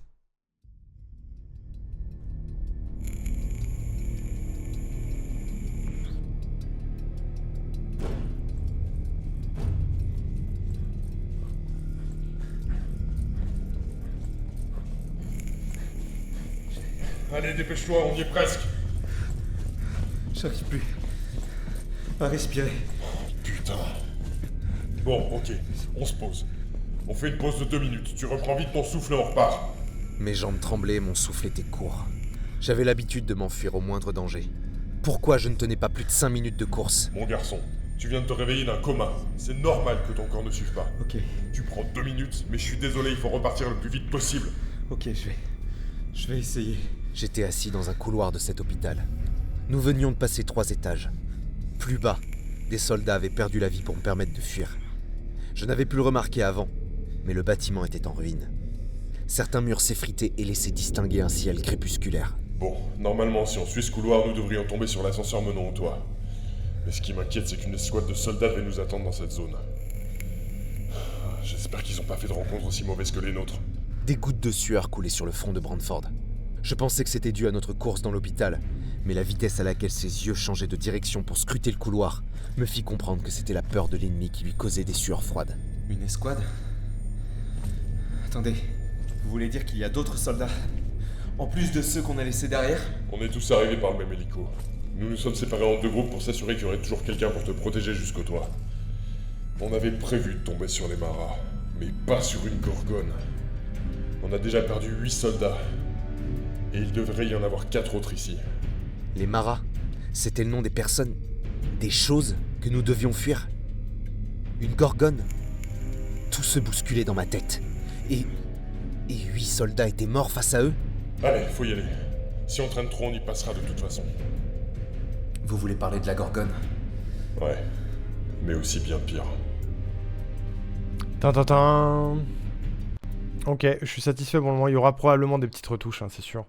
Speaker 1: Allez, dépêche-toi, on y est presque.
Speaker 2: J'arrive plus à respirer.
Speaker 1: Putain. Bon, ok, on se pose. On fait une pause de 2 minutes. Tu reprends vite ton souffle et on repart.
Speaker 3: Mes jambes tremblaient, mon souffle était court. J'avais l'habitude de m'enfuir au moindre danger. Pourquoi je ne tenais pas plus de 5 minutes de course?
Speaker 1: Mon garçon, tu viens de te réveiller d'un coma. C'est normal que ton corps ne suive pas.
Speaker 2: Ok,
Speaker 1: Tu prends 2 minutes, mais je suis désolé, il faut repartir le plus vite possible.
Speaker 2: ok, je vais essayer.
Speaker 3: J'étais assis dans un couloir de cet hôpital. Nous venions de passer 3 étages. Plus bas, des soldats avaient perdu la vie pour me permettre de fuir. Je n'avais pu le remarquer avant, mais le bâtiment était en ruine. Certains murs s'effritaient et laissaient distinguer un ciel crépusculaire.
Speaker 1: Bon, normalement, si on suit ce couloir, nous devrions tomber sur l'ascenseur menant au toit. Mais ce qui m'inquiète, c'est qu'une escouade de soldats devait nous attendre dans cette zone. J'espère qu'ils n'ont pas fait de rencontres aussi mauvaises que les nôtres.
Speaker 3: Des gouttes de sueur coulaient sur le front de Brantford. Je pensais que c'était dû à notre course dans l'hôpital, mais la vitesse à laquelle ses yeux changeaient de direction pour scruter le couloir me fit comprendre que c'était la peur de l'ennemi qui lui causait des sueurs froides.
Speaker 2: Une escouade? Attendez, vous voulez dire qu'il y a d'autres soldats? En plus de ceux qu'on a laissés derrière?
Speaker 1: On est tous arrivés par le même hélico. Nous nous sommes séparés en 2 groupes pour s'assurer qu'il y aurait toujours quelqu'un pour te protéger jusqu'au toit. On avait prévu de tomber sur les maras, mais pas sur une gorgone. On a déjà perdu 8 soldats. Et il devrait y en avoir 4 autres ici.
Speaker 3: Les maras, c'était le nom des personnes, des choses que nous devions fuir. Une gorgone. Tout se bousculait dans ma tête. Et 8 soldats étaient morts face à eux.
Speaker 1: Allez, faut y aller. Si on traîne trop, on y passera de toute façon.
Speaker 2: Vous voulez parler de la gorgone?
Speaker 1: Ouais, mais aussi bien pire.
Speaker 4: Tintintin. Ok, je suis satisfait pour le moment. Il y aura probablement des petites retouches, c'est sûr.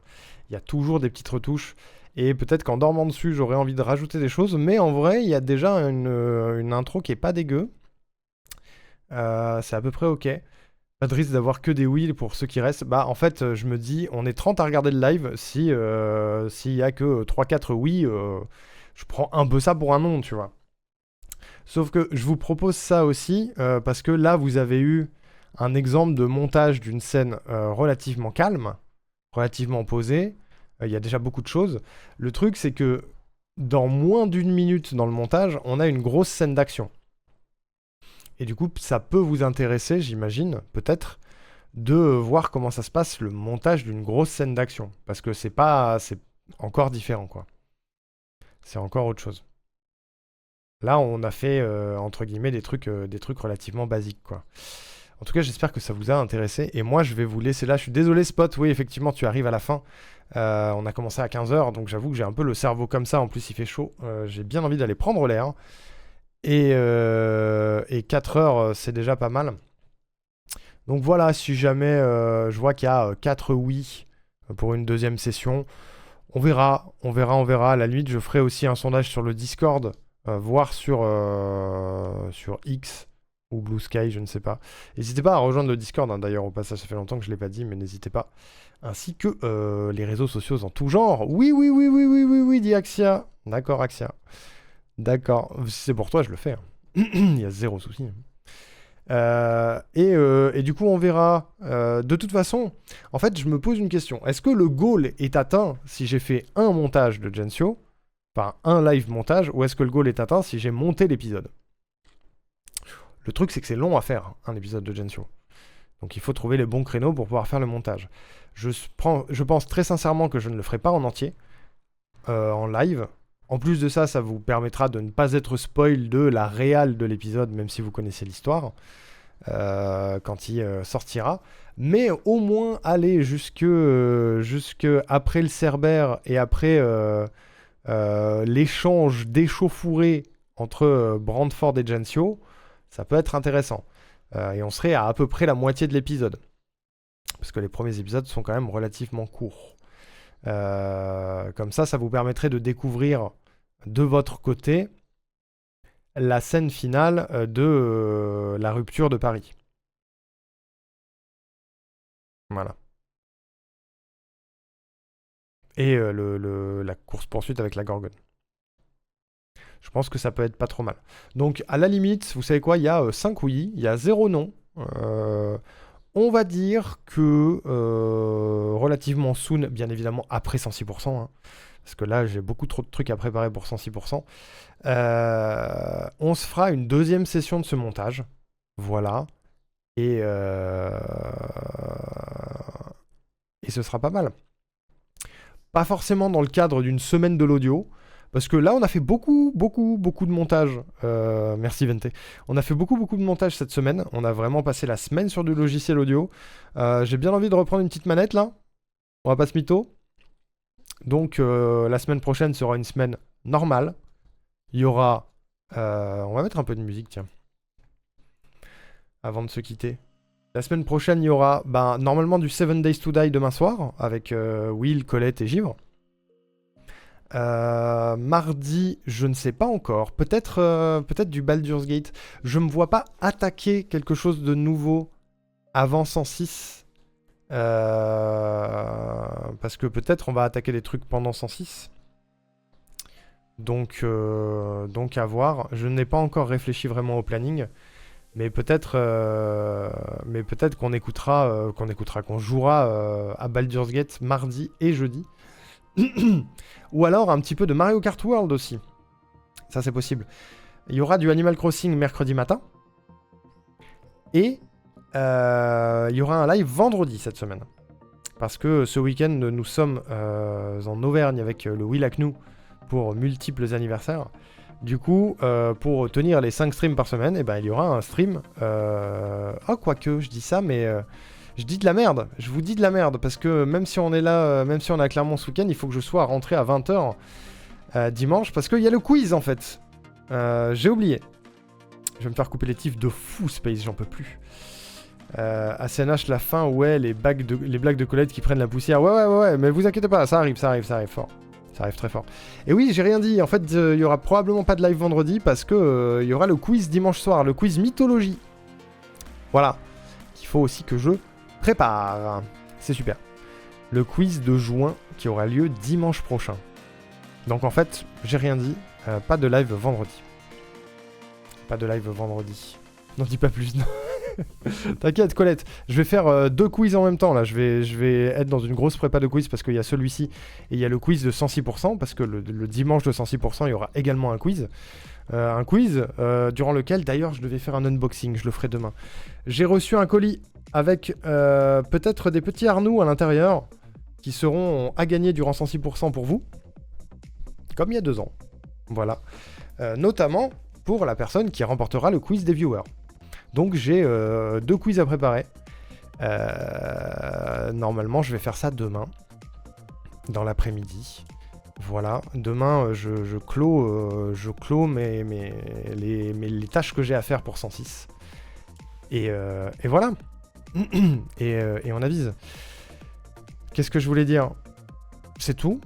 Speaker 4: Il y a toujours des petites retouches. Et peut-être qu'en dormant dessus, j'aurais envie de rajouter des choses. Mais en vrai, il y a déjà une intro qui est pas dégueu. C'est à peu près ok. Pas de risque d'avoir que des oui pour ceux qui restent. Bah, en fait, je me dis, on est 30 à regarder le live. S'il y a que 3-4 oui, je prends un peu ça pour un non, tu vois. Sauf que je vous propose ça aussi, parce que là, vous avez eu un exemple de montage d'une scène relativement calme, relativement posée. Il y a déjà beaucoup de choses. Le truc, c'est que dans moins d'1 minute dans le montage, on a une grosse scène d'action. Et du coup, ça peut vous intéresser, j'imagine, peut-être, de voir comment ça se passe, le montage d'une grosse scène d'action. Parce que c'est encore différent, quoi. C'est encore autre chose. Là, on a fait, entre guillemets, des trucs relativement basiques, quoi. En tout cas, j'espère que ça vous a intéressé. Et moi, je vais vous laisser là. Je suis désolé, Spot. Oui, effectivement, tu arrives à la fin. On a commencé à 15h, donc j'avoue que j'ai un peu le cerveau comme ça. En plus, il fait chaud. J'ai bien envie d'aller prendre l'air. Et 4 heures, c'est déjà pas mal. Donc voilà, si jamais je vois qu'il y a 4 oui pour une deuxième session, on verra. À la limite, je ferai aussi un sondage sur le Discord, voire sur X ou Blue Sky, je ne sais pas. N'hésitez pas à rejoindre le Discord, hein, d'ailleurs, au passage, ça fait longtemps que je ne l'ai pas dit, mais n'hésitez pas. Ainsi que les réseaux sociaux en tout genre. Oui, dit Axia. D'accord, Axia. D'accord. Si c'est pour toi, je le fais. Hein. Il y a zéro souci. Et du coup, on verra. De toute façon, en fait, je me pose une question. Est-ce que le goal est atteint si j'ai fait un montage de Gensio, enfin un live montage, ou est-ce que le goal est atteint si j'ai monté l'épisode? Le truc, c'est que c'est long à faire, un épisode de Gensio. Donc il faut trouver les bons créneaux pour pouvoir faire le montage. Je pense très sincèrement que je ne le ferai pas en entier, en live. En plus de ça, ça vous permettra de ne pas être spoil de la réal de l'épisode, même si vous connaissez l'histoire, quand il sortira. Mais au moins aller jusque après le Cerbère et après l'échange d'échauffourées entre Brandford et Gensio, ça peut être intéressant. Et on serait à peu près la moitié de l'épisode. Parce que les premiers épisodes sont quand même relativement courts. Comme ça vous permettrait de découvrir de votre côté la scène finale de la rupture de Paris. Voilà. Et la course-poursuite avec la Gorgone. Je pense que ça peut être pas trop mal. Donc, à la limite, vous savez quoi, il y a 5 oui, il y a 0 non. On va dire que relativement soon, bien évidemment après 106%, hein, parce que là j'ai beaucoup trop de trucs à préparer pour 106%, on se fera une deuxième session de ce montage. Voilà. Et ce sera pas mal. Pas forcément dans le cadre d'une semaine de l'audio, parce que là, on a fait beaucoup de montage. Merci Vente. On a fait beaucoup de montage cette semaine. On a vraiment passé la semaine sur du logiciel audio. J'ai bien envie de reprendre une petite manette là. On va pas se mytho. Donc la semaine prochaine sera une semaine normale. Il y aura... on va mettre un peu de musique, tiens. Avant de se quitter. La semaine prochaine, il y aura normalement du 7 Days to Die demain soir, avec Will, Colette et Givre. Mardi, je ne sais pas encore. Peut-être du Baldur's Gate. Je me vois pas attaquer quelque chose de nouveau avant 106. Parce que peut-être on va attaquer des trucs pendant 106. Donc à voir. Je n'ai pas encore réfléchi vraiment au planning. Mais peut-être qu'on jouera à Baldur's Gate mardi et jeudi. Ou alors un petit peu de Mario Kart World aussi. Ça c'est possible. Il y aura du Animal Crossing mercredi matin. Et il y aura un live vendredi cette semaine. Parce que ce week-end nous sommes en Auvergne avec le Will Acnou pour multiples anniversaires. Du coup, pour tenir les 5 streams par semaine, il y aura un stream. Quoique, je dis ça, mais je dis de la merde. Je vous dis de la merde, parce que même si on est là, même si on est à Clermont ce week-end, il faut que je sois rentré à 20h dimanche, parce qu'il y a le quiz, en fait. J'ai oublié. Je vais me faire couper les tifs de fou, Space, j'en peux plus. ACNH, la fin, ouais, les blagues de Colette qui prennent la poussière. Ouais, mais vous inquiétez pas, ça arrive fort. Ça arrive très fort. Et oui, j'ai rien dit. En fait, il y aura probablement pas de live vendredi parce que il y aura le quiz dimanche soir, le quiz mythologie. Voilà. Qu'il faut aussi que je prépare. C'est super. Le quiz de juin qui aura lieu dimanche prochain. Donc en fait, j'ai rien dit. Pas de live vendredi. Pas de live vendredi. N'en dis pas plus. T'inquiète Colette, je vais faire 2 quiz en même temps là, je vais être dans une grosse prépa de quiz parce qu'il y a celui-ci et il y a le quiz de 106% parce que le dimanche de 106% il y aura également un quiz. Durant lequel d'ailleurs je devais faire un unboxing, je le ferai demain. J'ai reçu un colis avec peut-être des petits Arnoux à l'intérieur qui seront à gagner durant 106% pour vous, comme il y a 2 ans. Voilà. Notamment pour la personne qui remportera le quiz des viewers. Donc j'ai 2 quiz à préparer. Normalement, je vais faire ça demain, dans l'après-midi. Voilà, demain, je clôt les tâches que j'ai à faire pour 106. Et voilà. et on avise. Qu'est-ce que je voulais dire? C'est tout.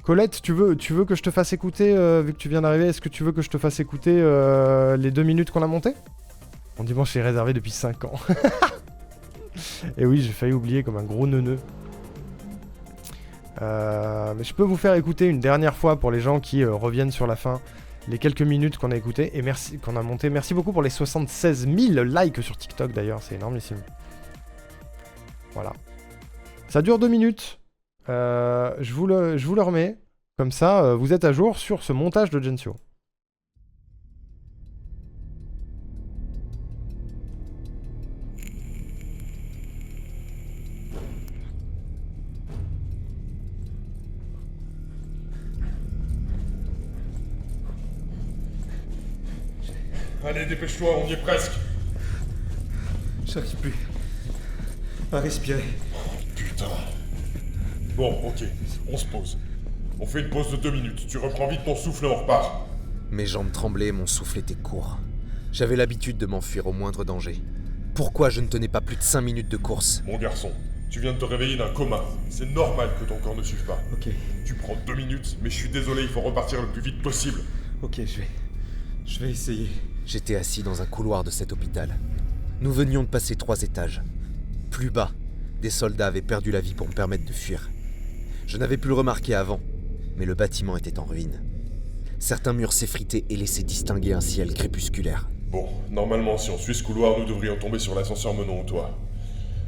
Speaker 4: Colette, tu veux que je te fasse écouter, vu que tu viens d'arriver, est-ce que tu veux que je te fasse écouter les 2 minutes qu'on a montées? Mon dimanche est réservé depuis 5 ans. Et oui, j'ai failli oublier comme un gros neuneu. Mais je peux vous faire écouter une dernière fois pour les gens qui reviennent sur la fin, les quelques minutes qu'on a écoutées et merci qu'on a monté. Merci beaucoup pour les 76 000 likes sur TikTok d'ailleurs, c'est énormissime. Voilà. Ça dure 2 minutes. Je vous le remets. Comme ça, vous êtes à jour sur ce montage de Gensio.
Speaker 1: Allez, dépêche-toi, on y est presque.
Speaker 2: J'arrive plus à respirer.
Speaker 1: Putain. Bon, ok, on se pose. On fait une pause de 2 minutes, tu reprends vite ton souffle et on repart.
Speaker 3: Mes jambes tremblaient, mon souffle était court. J'avais l'habitude de m'enfuir au moindre danger. Pourquoi je ne tenais pas plus de 5 minutes de course?
Speaker 1: Mon garçon, tu viens de te réveiller d'un coma. C'est normal que ton corps ne suive pas.
Speaker 2: Ok,
Speaker 1: Tu prends 2 minutes, mais je suis désolé, il faut repartir le plus vite possible.
Speaker 2: ok, je vais essayer.
Speaker 3: J'étais assis dans un couloir de cet hôpital. Nous venions de passer 3 étages. Plus bas, des soldats avaient perdu la vie pour me permettre de fuir. Je n'avais pu le remarquer avant, mais le bâtiment était en ruine. Certains murs s'effritaient et laissaient distinguer un ciel crépusculaire.
Speaker 1: Bon, normalement, si on suit ce couloir, nous devrions tomber sur l'ascenseur menant au toit.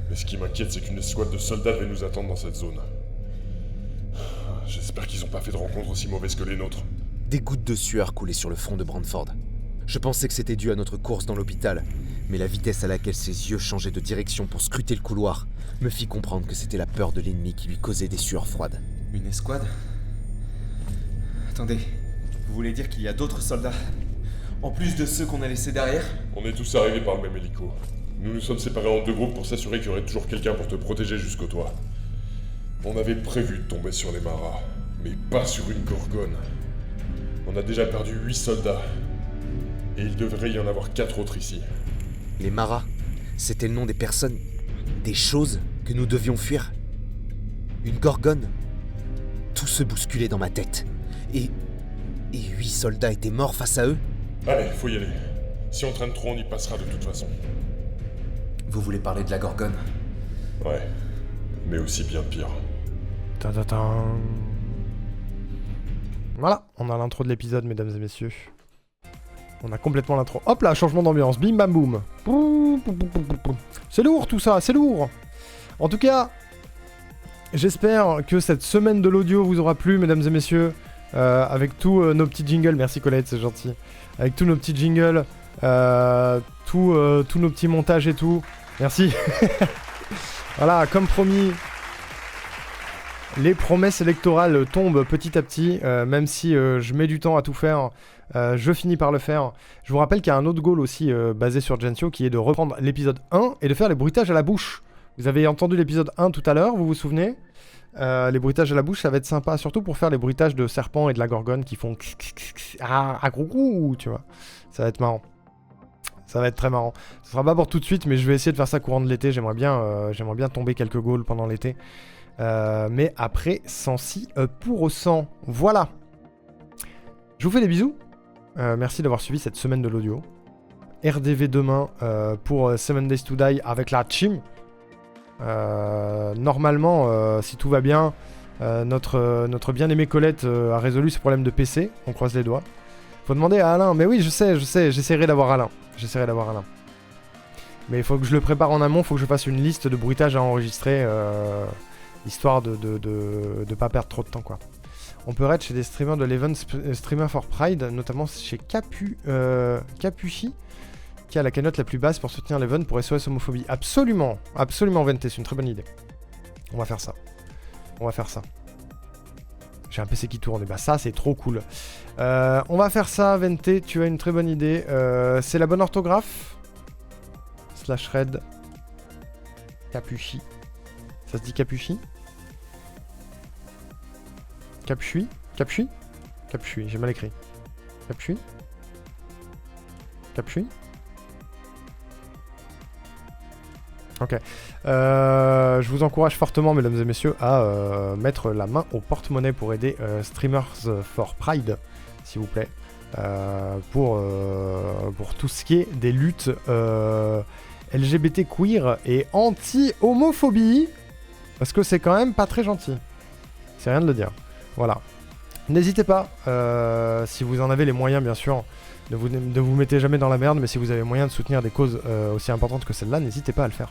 Speaker 1: Mais ce qui m'inquiète, c'est qu'une escouade de soldats devait nous attendre dans cette zone. J'espère qu'ils n'ont pas fait de rencontres aussi mauvaises que les nôtres.
Speaker 3: Des gouttes de sueur coulaient sur le front de Brantford. Je pensais que c'était dû à notre course dans l'hôpital, mais la vitesse à laquelle ses yeux changeaient de direction pour scruter le couloir me fit comprendre que c'était la peur de l'ennemi qui lui causait des sueurs froides.
Speaker 2: Une escouade? Attendez, vous voulez dire qu'il y a d'autres soldats? En plus de ceux qu'on a laissés derrière?
Speaker 1: On est tous arrivés par le même hélico. Nous nous sommes séparés en 2 groupes pour s'assurer qu'il y aurait toujours quelqu'un pour te protéger jusqu'au toit. On avait prévu de tomber sur les maras, mais pas sur une gorgone. On a déjà perdu 8 soldats. Et il devrait y en avoir 4 autres ici.
Speaker 3: Les maras, c'était le nom des personnes, des choses que nous devions fuir. Une gorgone. Tout se bousculait dans ma tête. Et 8 soldats étaient morts face à eux.
Speaker 1: Allez, faut y aller. Si on traîne trop, on y passera de toute façon.
Speaker 2: Vous voulez parler de la gorgone?
Speaker 1: Ouais. Mais aussi bien pire.
Speaker 4: Ta-ta-ta. Voilà, on a l'intro de l'épisode, mesdames et messieurs. On a complètement l'intro. Hop là, changement d'ambiance. Bim bam boum. C'est lourd tout ça, c'est lourd. En tout cas, j'espère que cette semaine de l'audio vous aura plu, mesdames et messieurs. Avec tous nos petits jingles. Merci Colette, c'est gentil. Avec tous nos petits jingles. Tous nos petits montages et tout. Merci. Voilà, comme promis. Les promesses électorales tombent petit à petit, même si je mets du temps à tout faire, je finis par le faire. Je vous rappelle qu'il y a un autre goal aussi basé sur Gensio qui est de reprendre l'épisode 1 et de faire les bruitages à la bouche. Vous avez entendu l'épisode 1 tout à l'heure, vous vous souvenez? Les bruitages à la bouche, ça va être sympa, surtout pour faire les bruitages de serpents et de la gorgone qui font gros, tu vois. Ça va être marrant. Ça va être très marrant. Ce sera pas pour tout de suite, mais je vais essayer de faire ça courant de l'été. J'aimerais bien tomber quelques goals pendant l'été. Mais après, Sansi pour 100. Voilà. Je vous fais des bisous. Merci d'avoir suivi cette semaine de l'audio. RDV demain pour 7 Days to Die avec la team. Normalement, si tout va bien, notre bien-aimée Colette a résolu ce problème de PC. On croise les doigts. Faut demander à Alain. Mais oui, je sais. J'essaierai d'avoir Alain. Mais il faut que je le prépare en amont. Il faut que je fasse une liste de bruitages à enregistrer. Histoire de pas perdre trop de temps, quoi. On peut raid chez des streamers de l'event Streamer for Pride, notamment chez Capuchi, qui a la cagnotte la plus basse pour soutenir l'event pour SOS homophobie. Absolument, Vente, c'est une très bonne idée. On va faire ça. J'ai un PC qui tourne, et bah ça c'est trop cool. On va faire ça, Vente, tu as une très bonne idée. C'est la bonne orthographe. /red Capuchi. Ça se dit Capuchi? Capuchi, j'ai mal écrit. Capuchi. Ok. Je vous encourage fortement, mesdames et messieurs, à mettre la main au porte-monnaie pour aider Streamers for Pride, s'il vous plaît. Pour tout ce qui est des luttes LGBT queer et anti-homophobie. Parce que c'est quand même pas très gentil. C'est rien de le dire. Voilà. N'hésitez pas, si vous en avez les moyens, bien sûr. Ne vous mettez jamais dans la merde, mais si vous avez moyen de soutenir des causes aussi importantes que celle-là, n'hésitez pas à le faire.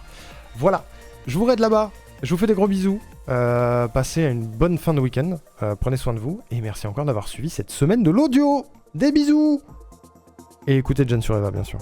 Speaker 4: Voilà, je vous raide là-bas, je vous fais des gros bisous, passez une bonne fin de week-end, prenez soin de vous, et merci encore d'avoir suivi cette semaine de l'audio. Des bisous. Et écoutez Jen sur Eva, bien sûr.